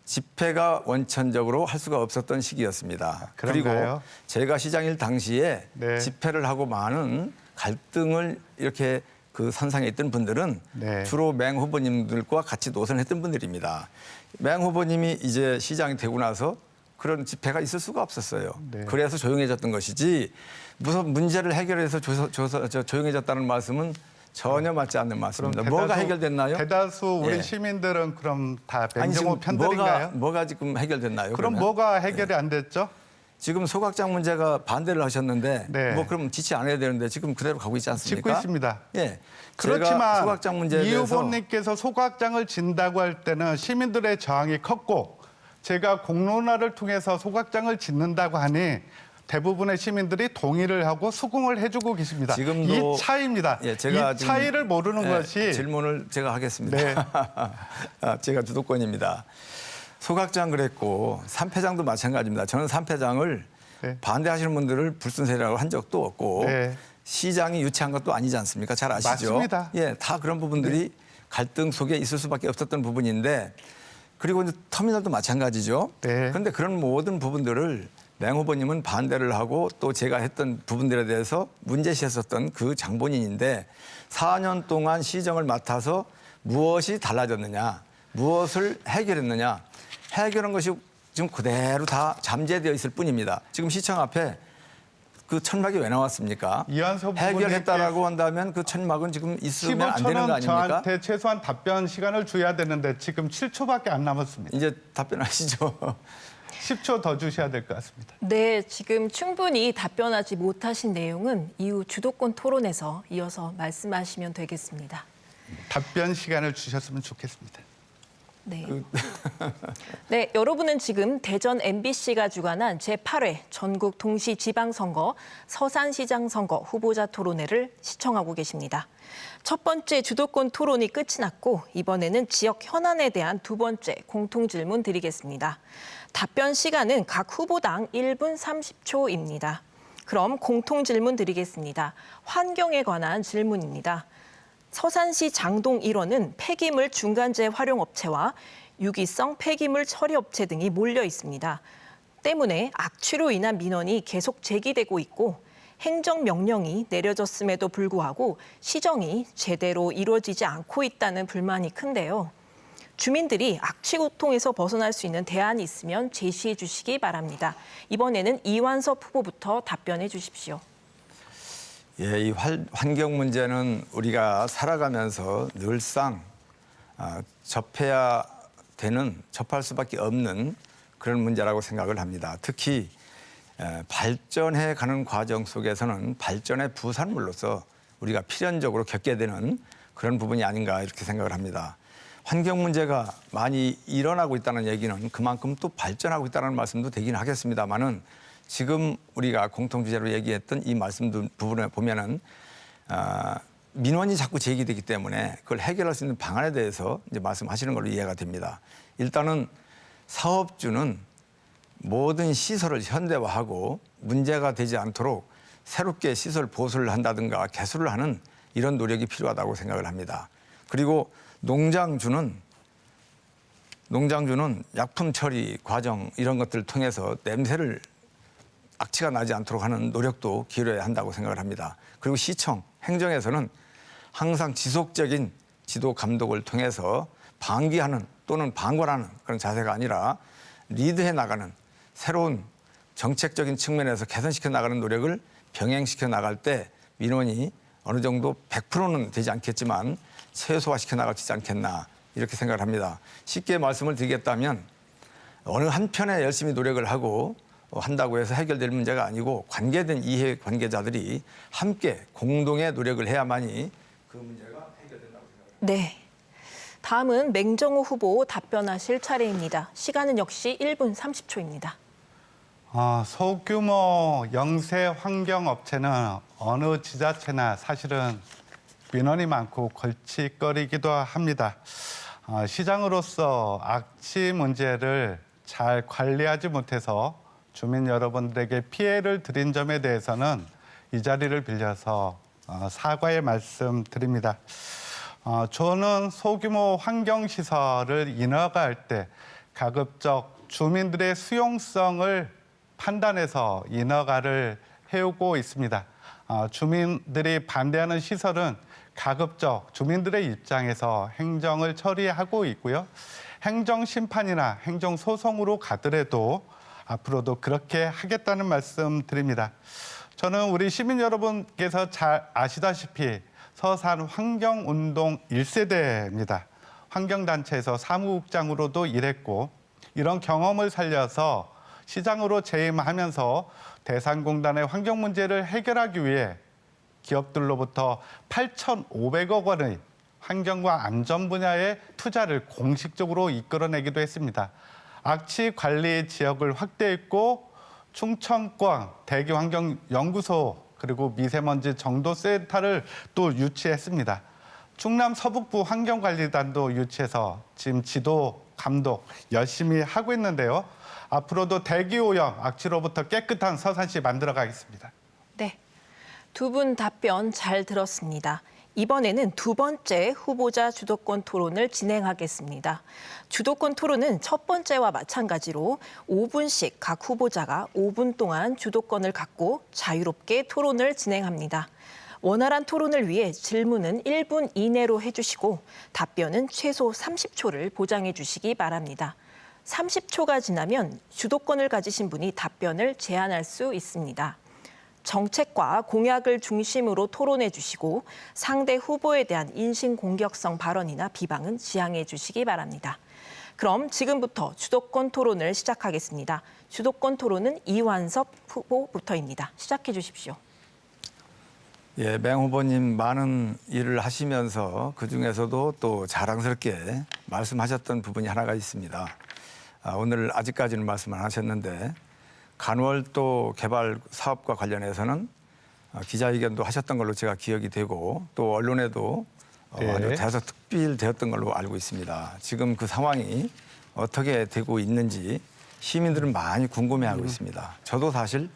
집회가 원천적으로 할 수가 없었던 시기였습니다. 그리고 그런가요? 제가 시장일 당시에 네. 집회를 하고 많은 갈등을 이렇게 그 선상에 있던 분들은 네. 주로 맹 후보님들과 같이 노선했던 분들입니다. 맹 후보님이 이제 시장이 되고 나서 그런 집회가 있을 수가 없었어요. 네. 그래서 조용해졌던 것이지 무슨 문제를 해결해서 조용해졌다는 말씀은 전혀 맞지 않는 말씀입니다. 뭐가 해결됐나요? 대다수 우리 예. 시민들은 그럼 다 아니, 맹정호 지금 편들인가요? 뭐가 지금 해결됐나요? 그럼 그러면? 뭐가 해결이 안 됐죠? 지금 소각장 문제가 반대를 하셨는데 네. 뭐 그럼 지치 않아야 되는데 지금 그대로 가고 있지 않습니까? 짓고 있습니다. 예. 그렇지만 제가 소각장 문제에 이 대해서 후보님께서 소각장을 진다고 할 때는 시민들의 저항이 컸고 제가 공론화를 통해서 소각장을 짓는다고 하니 대부분의 시민들이 동의를 하고 수긍을 해주고 계십니다. 지금도- 이 차이입니다. 예, 제가 이 지금- 차이를 모르는 예, 것이 질문을 제가 하겠습니다. 네. 제가 주도권입니다. 소각장 그랬고 산패장도 마찬가지입니다. 저는 산패장을 네. 반대하시는 분들을 불순세라고 한 적도 없고 네. 시장이 유치한 것도 아니지 않습니까? 잘 아시죠? 맞습니다. 예, 다 그런 부분들이 갈등 속에 있을 수밖에 없었던 부분인데 그리고 이제 터미널도 마찬가지죠. 네. 그런데 그런 모든 부분들을 맹 후보님은 반대를 하고 또 제가 했던 부분들에 대해서 문제시했었던 그 장본인인데 4년 동안 시정을 맡아서 무엇이 달라졌느냐, 무엇을 해결했느냐, 해결한 것이 지금 그대로 다 잠재되어 있을 뿐입니다. 지금 시청 앞에 그 천막이 왜 나왔습니까? 이완섭 해결했다라고 한다면 그 천막은 지금 있으면 안 되는 거 15초는 아닙니까? 저한테 최소한 답변 시간을 줘야 되는데 지금 7초밖에 안 남았습니다. 이제 답변하시죠. 10초 더 주셔야 될 것 같습니다. 네, 지금 충분히 답변하지 못하신 내용은 이후 주도권 토론에서 이어서 말씀하시면 되겠습니다. 답변 시간을 주셨으면 좋겠습니다. 네. 네, 여러분은 지금 대전 MBC가 주관한 제8회 전국 동시지방선거 서산시장 선거 후보자 토론회를 시청하고 계십니다. 첫 번째 주도권 토론이 끝이 났고 이번에는 지역 현안에 대한 두 번째 공통질문 드리겠습니다. 답변 시간은 각 후보당 1분 30초입니다. 그럼 공통질문 드리겠습니다. 환경에 관한 질문입니다. 서산시 장동 1호는 폐기물 중간재 활용업체와 유기성 폐기물 처리업체 등이 몰려 있습니다. 때문에 악취로 인한 민원이 계속 제기되고 있고 행정명령이 내려졌음에도 불구하고 시정이 제대로 이루어지지 않고 있다는 불만이 큰데요. 주민들이 악취 고통에서 벗어날 수 있는 대안이 있으면 제시해 주시기 바랍니다. 이번에는 이완섭 후보부터 답변해 주십시오. 예, 이 환경 문제는 우리가 살아가면서 늘상 접할 수밖에 없는 그런 문제라고 생각을 합니다. 특히 발전해 가는 과정 속에서는 발전의 부산물로서 우리가 필연적으로 겪게 되는 그런 부분이 아닌가 이렇게 생각을 합니다. 환경 문제가 많이 일어나고 있다는 얘기는 그만큼 또 발전하고 있다는 말씀도 되긴 하겠습니다만은 지금 우리가 공통주제로 얘기했던 이 말씀도 부분에 보면은 민원이 자꾸 제기되기 때문에 그걸 해결할 수 있는 방안에 대해서 이제 말씀하시는 걸로 이해가 됩니다. 일단은 사업주는 모든 시설을 현대화하고 문제가 되지 않도록 새롭게 시설 보수를 한다든가 개수를 하는 이런 노력이 필요하다고 생각을 합니다. 그리고 농장주는 약품 처리 과정 이런 것들을 통해서 냄새를 악취가 나지 않도록 하는 노력도 기울여야 한다고 생각을 합니다. 그리고 시청, 행정에서는 항상 지속적인 지도 감독을 통해서 방기하는 또는 방관하는 그런 자세가 아니라 리드해 나가는 새로운 정책적인 측면에서 개선시켜 나가는 노력을 병행시켜 나갈 때 민원이 어느 정도 100%는 되지 않겠지만 최소화시켜 나갈 수 있지 않겠나 이렇게 생각을 합니다. 쉽게 말씀을 드리겠다면 어느 한편에 열심히 노력을 하고 한다고 해서 해결될 문제가 아니고 관계된 이해관계자들이 함께 공동의 노력을 해야만이 그 문제가 해결된다고 생각합니다. 네. 다음은 맹정호 후보 답변하실 차례입니다. 시간은 역시 1분 30초입니다. 소규모 영세 환경업체는 어느 지자체나 사실은 민원이 많고 골칫거리기도 합니다. 시장으로서 악취 문제를 잘 관리하지 못해서 주민 여러분들에게 피해를 드린 점에 대해서는 이 자리를 빌려서 사과의 말씀 드립니다. 저는 소규모 환경시설을 인허가할 때 가급적 주민들의 수용성을 판단해서 인허가를 해오고 있습니다. 주민들이 반대하는 시설은 가급적 주민들의 입장에서 행정을 처리하고 있고요. 행정심판이나 행정소송으로 가더라도 앞으로도 그렇게 하겠다는 말씀 드립니다. 저는 우리 시민 여러분께서 잘 아시다시피 서산 환경운동 1세대입니다. 환경단체에서 사무국장으로도 일했고 이런 경험을 살려서 시장으로 재임하면서 대산공단의 환경 문제를 해결하기 위해 기업들로부터 8,500억 원의 환경과 안전 분야의 투자를 공식적으로 이끌어내기도 했습니다. 악취 관리 지역을 확대했고 충청권 대기환경연구소 그리고 미세먼지 정도센터를 또 유치했습니다. 충남 서북부 환경관리단도 유치해서 지금 지도 감독 열심히 하고 있는데요. 앞으로도 대기오염, 악취로부터 깨끗한 서산시 만들어가겠습니다. 네, 두 분 답변 잘 들었습니다. 이번에는 두 번째 후보자 주도권 토론을 진행하겠습니다. 주도권 토론은 첫 번째와 마찬가지로 5분씩 각 후보자가 5분 동안 주도권을 갖고 자유롭게 토론을 진행합니다. 원활한 토론을 위해 질문은 1분 이내로 해주시고 답변은 최소 30초를 보장해 주시기 바랍니다. 30초가 지나면 주도권을 가지신 분이 답변을 제한할 수 있습니다. 정책과 공약을 중심으로 토론해 주시고 상대 후보에 대한 인신공격성 발언이나 비방은 지양해 주시기 바랍니다. 그럼 지금부터 주도권 토론을 시작하겠습니다. 주도권 토론은 이완섭 후보부터입니다. 시작해 주십시오. 예, 맹 후보님 많은 일을 하시면서 그중에서도 또 자랑스럽게 말씀하셨던 부분이 하나가 있습니다. 오늘 아직까지는 말씀 안 하셨는데 간월도 개발 사업과 관련해서는 기자회견도 하셨던 걸로 제가 기억이 되고 또 언론에도 네. 아주 대서특필되었던 걸로 알고 있습니다. 지금 그 상황이 어떻게 되고 있는지 시민들은 많이 궁금해하고 있습니다. 저도 사실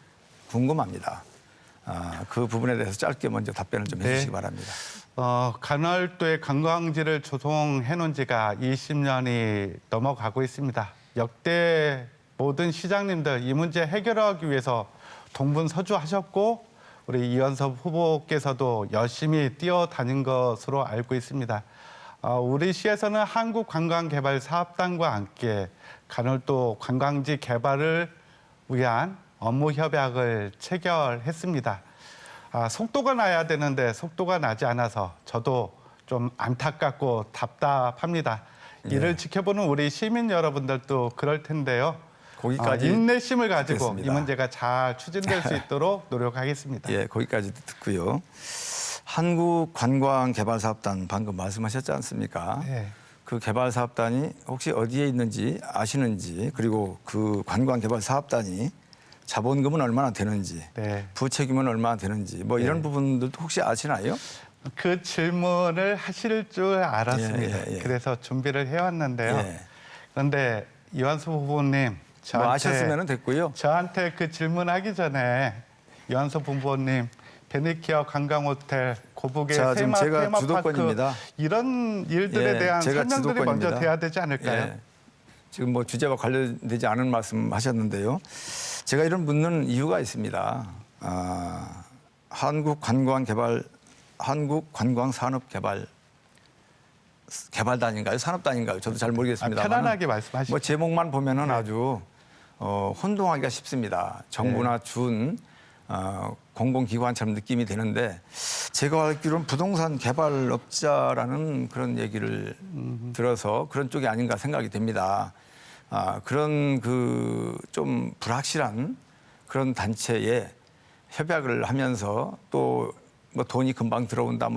궁금합니다. 그 부분에 대해서 짧게 먼저 답변을 좀 해주시기 바랍니다. 간월도의 관광지를 조성해 놓은 지가 20년이 넘어가고 있습니다. 역대 모든 시장님들 이 문제 해결하기 위해서 동분서주하셨고 우리 이완섭 후보께서도 열심히 뛰어다닌 것으로 알고 있습니다. 우리 시에서는 한국관광개발사업단과 함께 간월도 관광지 개발을 위한 업무 협약을 체결했습니다. 속도가 나야 되는데 속도가 나지 않아서 저도 좀 안타깝고 답답합니다. 이를 지켜보는 우리 시민 여러분들도 그럴 텐데요. 거기까지 인내심을 가지고 듣겠습니다. 이 문제가 잘 추진될 수 있도록 노력하겠습니다. 예, 거기까지 듣고요. 한국관광개발사업단 방금 말씀하셨지 않습니까? 네. 그 개발사업단이 혹시 어디에 있는지 아시는지 그리고 그 관광개발사업단이 자본금은 얼마나 되는지 네. 부채 규모는 얼마나 되는지 뭐 이런 부분들도 혹시 아시나요? 그 질문을 하실 줄 알았습니다. 예, 예, 예. 그래서 준비를 해왔는데요. 예. 그런데 이완섭 후보님 뭐 아셨으면 됐고요. 저한테 그 질문하기 전에 이완섭 후보님 베네키아 관광호텔 고북의 자, 지금 제가 테마파크 주도권입니다. 이런 일들에 예, 대한 제가 설명들이 주도권입니다. 먼저 돼야 되지 않을까요? 예. 지금 뭐 주제와 관련되지 않은 말씀하셨는데요. 제가 이런 묻는 이유가 있습니다. 한국관광산업개발단인가요? 산업단인가요? 저도 잘 모르겠습니다. 편안하게 말씀하시죠. 뭐 제목만 보면은 아주 혼동하기가 쉽습니다. 정부나 준 공공기관처럼 느낌이 되는데 제가 알기로는 부동산 개발업자라는 그런 얘기를 들어서 그런 쪽이 아닌가 생각이 됩니다. 그런 그 좀 불확실한 그런 단체에 협약을 하면서 또 뭐 돈이 금방 들어온다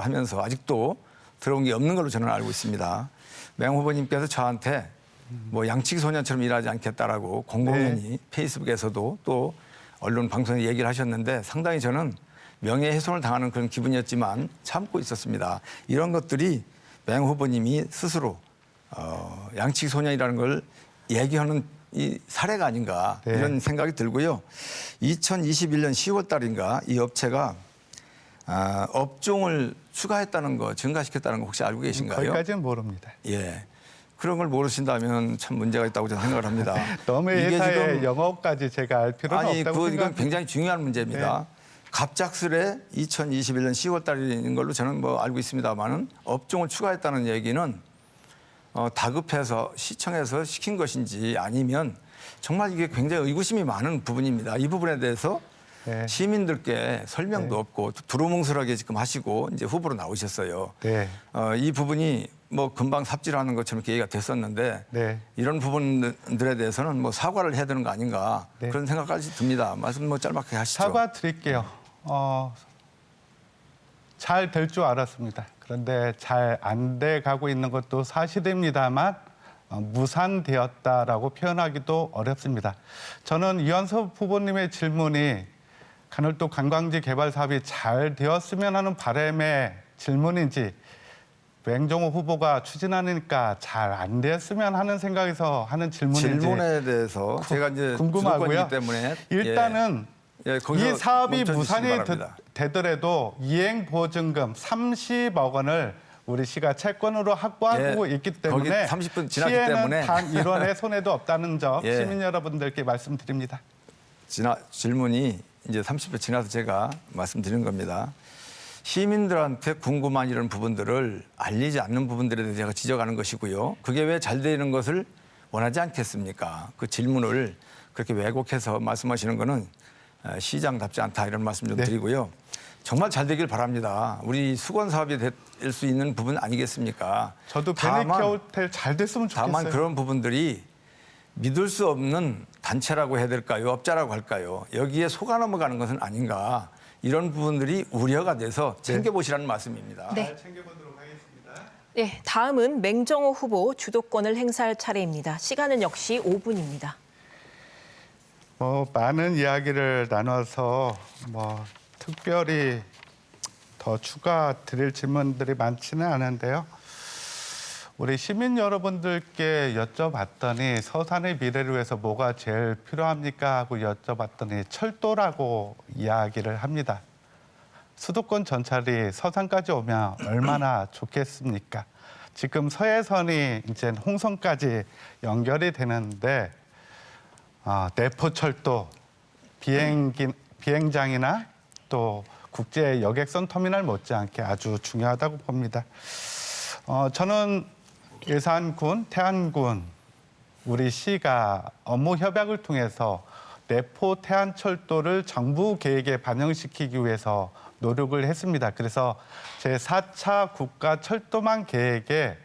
하면서 아직도 들어온 게 없는 걸로 저는 알고 있습니다. 맹 후보님께서 저한테 뭐 양치기 소년처럼 일하지 않겠다라고 공공연히 페이스북에서도 또 언론 방송에 얘기를 하셨는데 상당히 저는 명예훼손을 당하는 그런 기분이었지만 참고 있었습니다. 이런 것들이 맹 후보님이 스스로 양치기 소년이라는 걸 얘기하는 이 사례가 아닌가 이런 생각이 들고요. 2021년 10월 달인가 이 업체가 업종을 추가했다는 거, 증가시켰다는 거 혹시 알고 계신가요? 거기까지는 모릅니다. 예. 그런 걸 모르신다면 참 문제가 있다고 저는 생각을 합니다. 너무 회사의 영업까지 제가 알 필요는 없다고 이건 생각합니다. 굉장히 중요한 문제입니다. 네. 갑작스레 2021년 10월 달인 걸로 저는 뭐 알고 있습니다만은 업종을 추가했다는 얘기는 다급해서 시청에서 시킨 것인지 아니면 정말 이게 굉장히 의구심이 많은 부분입니다. 이 부분에 대해서 네. 시민들께 설명도 없고 두루뭉술하게 지금 하시고 이제 후보로 나오셨어요. 네. 이 부분이 뭐 금방 삽질하는 것처럼 이렇게 얘기가 됐었는데 네. 이런 부분들에 대해서는 뭐 사과를 해야 되는 거 아닌가 네. 그런 생각까지 듭니다. 말씀 뭐 짧게 하시죠. 사과드릴게요. 잘 될 줄 알았습니다. 그런데 잘 안 돼 가고 있는 것도 사실입니다만 무산되었다라고 표현하기도 어렵습니다. 저는 이완섭 후보님의 질문이 간월도 관광지 개발 사업이 잘 되었으면 하는 바람의 질문인지 맹정호 후보가 추진하니까 잘 안 됐으면 하는 생각에서 하는 질문인지 질문에 대해서 제가 이제 궁금하고요. 주도권이기 때문에 일단은 거기서 이 사업이 멈춰 주시기 무산이 바랍니다. 되더라도 이행 보증금 30억 원을 우리 시가 채권으로 확보하고 있기 거기 때문에 30분 지났기 시에는 때문에 단 1원의 손해도 없다는 점 예. 시민 여러분들께 말씀드립니다. 질문이 이제 30분 지나서 제가 말씀드린 겁니다. 시민들한테 궁금한 이런 부분들을 알리지 않는 부분들에 대해서 제가 지적하는 것이고요. 그게 왜 잘 되는 것을 원하지 않겠습니까? 그 질문을 그렇게 왜곡해서 말씀하시는 거는 시장답지 않다 이런 말씀 좀 네. 드리고요. 정말 잘 되길 바랍니다. 우리 수건 사업이 될 수 있는 부분 아니겠습니까? 저도 베네키아 호텔 잘 됐으면 좋겠어요. 다만 그런 부분들이 믿을 수 없는 단체라고 해야 될까요? 업자라고 할까요? 여기에 속아 넘어가는 것은 아닌가. 이런 부분들이 우려가 돼서 챙겨보시라는 말씀입니다. 네. 잘 챙겨보도록 하겠습니다. 네, 다음은 맹정호 후보 주도권을 행사할 차례입니다. 시간은 역시 5분입니다. 많은 이야기를 나눠서 특별히 더 추가 드릴 질문들이 많지는 않은데요. 우리 시민 여러분들께 여쭤봤더니 서산의 미래를 위해서 뭐가 제일 필요합니까 하고 여쭤봤더니 철도라고 이야기를 합니다. 수도권 전철이 서산까지 오면 얼마나 좋겠습니까? 지금 서해선이 이제 홍성까지 연결이 되는데 내포철도 비행장이나 또 국제 여객선 터미널 못지않게 아주 중요하다고 봅니다. 저는 예산군, 태안군, 우리 시가 업무 협약을 통해서 내포 태안철도를 정부 계획에 반영시키기 위해서 노력을 했습니다. 그래서 제4차 국가철도망 계획에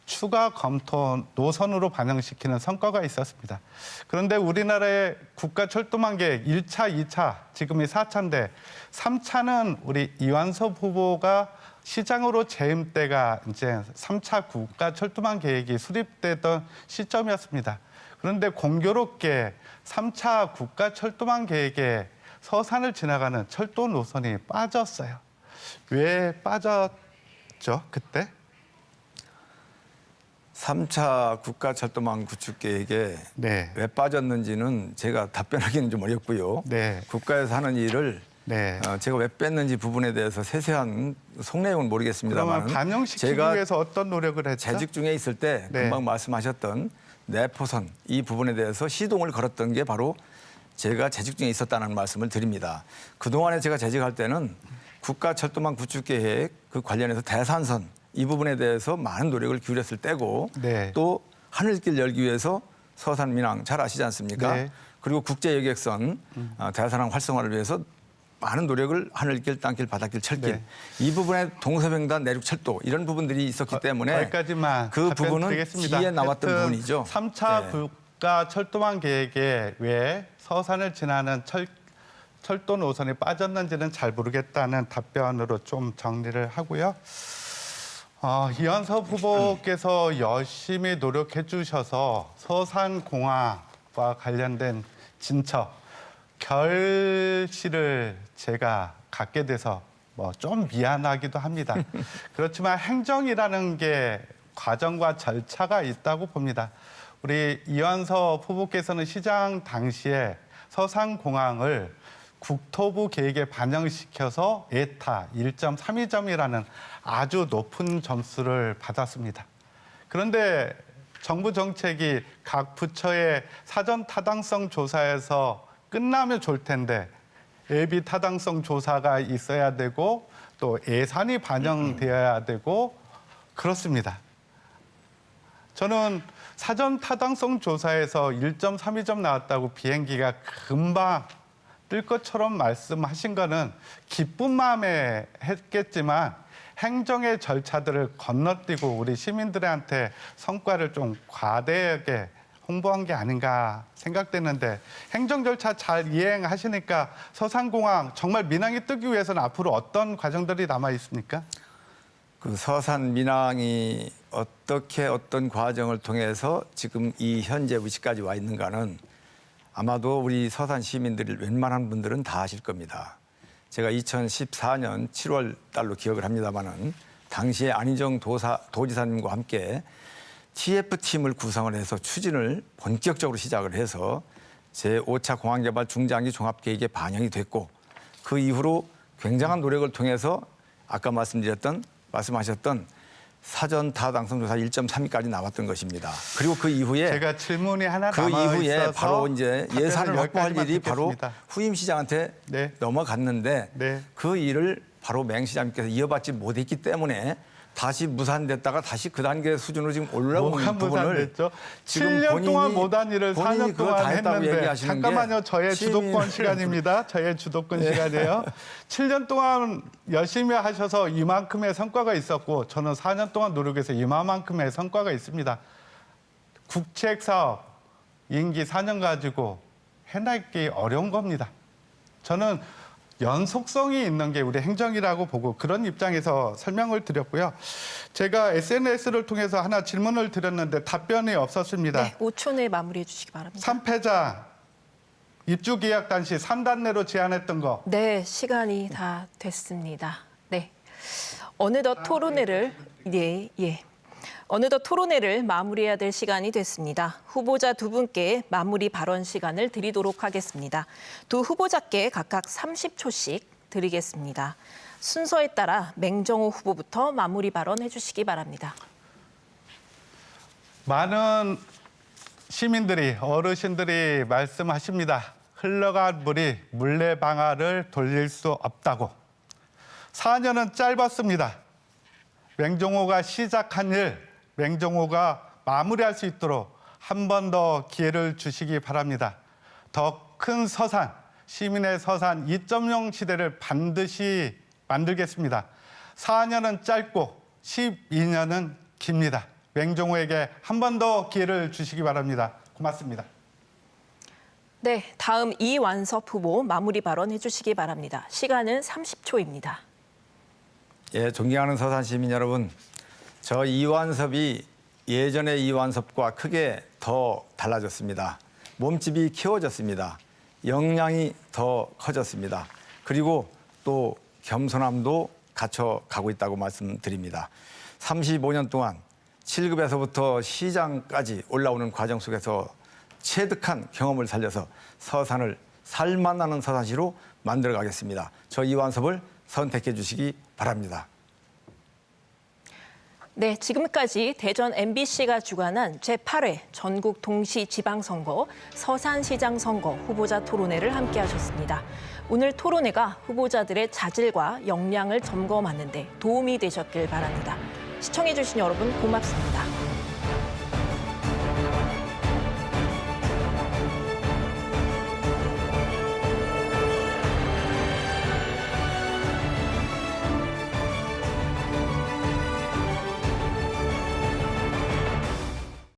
추가 검토 노선으로 반영시키는 성과가 있었습니다. 그런데 우리나라의 국가철도망 계획 1차, 2차, 지금이 4차인데 3차는 우리 이완섭 후보가 시장으로 재임 때가 이제 3차 국가철도망 계획이 수립되던 시점이었습니다. 그런데 공교롭게 3차 국가철도망 계획에 서산을 지나가는 철도 노선이 빠졌어요. 왜 빠졌죠, 그때? 3차 국가철도망 구축 계획에 네. 왜 빠졌는지는 제가 답변하기는 좀 어렵고요. 네. 국가에서 하는 일을 네. 제가 왜 뺐는지 부분에 대해서 세세한 속내용은 모르겠습니다만 그러면 반영시키기 제가 위해서 어떤 노력을 했죠? 재직 중에 있을 때 네. 금방 말씀하셨던 내포선 이 부분에 대해서 시동을 걸었던 게 바로 제가 재직 중에 있었다는 말씀을 드립니다. 그동안에 제가 재직할 때는 국가철도망 구축계획 그 관련해서 대산선 이 부분에 대해서 많은 노력을 기울였을 때고 네. 또 하늘길 열기 위해서 서산 민항 잘 아시지 않습니까? 네. 그리고 국제여객선 대산항 활성화를 위해서 많은 노력을 하늘길, 땅길, 바닷길, 철길 네. 이 부분에 동서횡단, 내륙철도 이런 부분들이 있었기 때문에 거기까지만 그 부분은 답변드리겠습니다. 뒤에 나왔던 하여튼 부분이죠. 3차 네. 국가철도망 계획에 왜 서산을 지나는 철도 노선이 빠졌는지는 잘 모르겠다는 답변으로 좀 정리를 하고요. 이완섭 후보께서 열심히 노력해 주셔서 서산공항과 관련된 진척, 결실을 제가 갖게 돼서 좀 미안하기도 합니다. 그렇지만 행정이라는 게 과정과 절차가 있다고 봅니다. 우리 이완섭 후보께서는 시장 당시에 서산공항을 국토부 계획에 반영시켜서 에타 1.32점이라는 아주 높은 점수를 받았습니다. 그런데 정부 정책이 각 부처의 사전 타당성 조사에서 끝나면 좋을 텐데 예비 타당성 조사가 있어야 되고 또 예산이 반영되어야 되고 그렇습니다. 저는 사전 타당성 조사에서 1.32점 나왔다고 비행기가 금방 뜰 것처럼 말씀하신 거는 기쁜 마음에 했겠지만 행정의 절차들을 건너뛰고 우리 시민들한테 성과를 좀 과대하게 홍보한 게 아닌가 생각되는데 행정 절차 잘 이행하시니까 서산공항 정말 민항이 뜨기 위해서는 앞으로 어떤 과정들이 남아 있습니까? 그 서산 민항이 어떻게 어떤 과정을 통해서 지금 이 현재 위치까지 와 있는가는 아마도 우리 서산 시민들 웬만한 분들은 다 아실 겁니다. 제가 2014년 7월 달로 기억을 합니다마는 당시에 안희정 도지사님과 함께 TF팀을 구성을 해서 추진을 본격적으로 시작을 해서 제5차 공항개발 중장기 종합계획에 반영이 됐고 그 이후로 굉장한 노력을 통해서 아까 말씀하셨던 사전 타당성 조사 1.3위까지 나왔던 것입니다. 그리고 그 이후에 제가 질문이 하나 그 남아 이후에 있어서 바로 이제 예산을 확보할 여기까지만 일이 바로 듣겠습니다. 후임 시장한테 네. 넘어갔는데 네. 그 일을 바로 맹 시장님께서 이어받지 못했기 때문에 다시 무산됐다가 다시 그 단계 수준으로 지금 올라오는 뭐가 부분을 무산됐죠? 지금 7년 동안 못한 일을 본인이 4년 그걸 다 동안 했다고 했는데 얘기하시는 게 잠깐만요. 저의 시민을 주도권 시간입니다. 저의 주도권 시간이에요. 7년 동안 열심히 하셔서 이만큼의 성과가 있었고 저는 4년 동안 노력해서 이만큼의 성과가 있습니다. 국책사업 임기 4년 가지고 해내기 어려운 겁니다. 저는 연속성이 있는 게 우리 행정이라고 보고 그런 입장에서 설명을 드렸고요. 제가 SNS를 통해서 하나 질문을 드렸는데 답변이 없었습니다. 네, 5초 내에 마무리해 주시기 바랍니다. 3패자 입주 계약 단시 3단 내로 제한했던 거. 네, 시간이 다 됐습니다. 네. 어느덧 토론회를 어느덧 토론회를 마무리해야 될 시간이 됐습니다. 후보자 두 분께 마무리 발언 시간을 드리도록 하겠습니다. 두 후보자께 각각 30초씩 드리겠습니다. 순서에 따라 맹정호 후보부터 마무리 발언해 주시기 바랍니다. 많은 시민들이 어르신들이 말씀하십니다. 흘러간 물이 물레방아를 돌릴 수 없다고. 4년은 짧았습니다. 맹정호가 시작한 일, 맹정호가 마무리할 수 있도록 한 번 더 기회를 주시기 바랍니다. 더 큰 서산, 시민의 서산 2.0 시대를 반드시 만들겠습니다. 4년은 짧고 12년은 깁니다. 맹정호에게 한 번 더 기회를 주시기 바랍니다. 고맙습니다. 네, 다음 이완섭 후보 마무리 발언해 주시기 바랍니다. 시간은 30초입니다. 예, 존경하는 서산 시민 여러분, 저 이완섭이 예전의 이완섭과 크게 더 달라졌습니다. 몸집이 키워졌습니다. 역량이 더 커졌습니다. 그리고 또 겸손함도 갖춰가고 있다고 말씀드립니다. 35년 동안 7급에서부터 시장까지 올라오는 과정 속에서 체득한 경험을 살려서 서산을 살만나는 서산시로 만들어가겠습니다. 저 이완섭을 선택해 주시기 바랍니다. 네, 지금까지 대전 MBC가 주관한 제8회 전국 동시지방선거 서산시장 선거 후보자 토론회를 함께하셨습니다. 오늘 토론회가 후보자들의 자질과 역량을 점검하는 데 도움이 되셨길 바랍니다. 시청해주신 여러분 고맙습니다.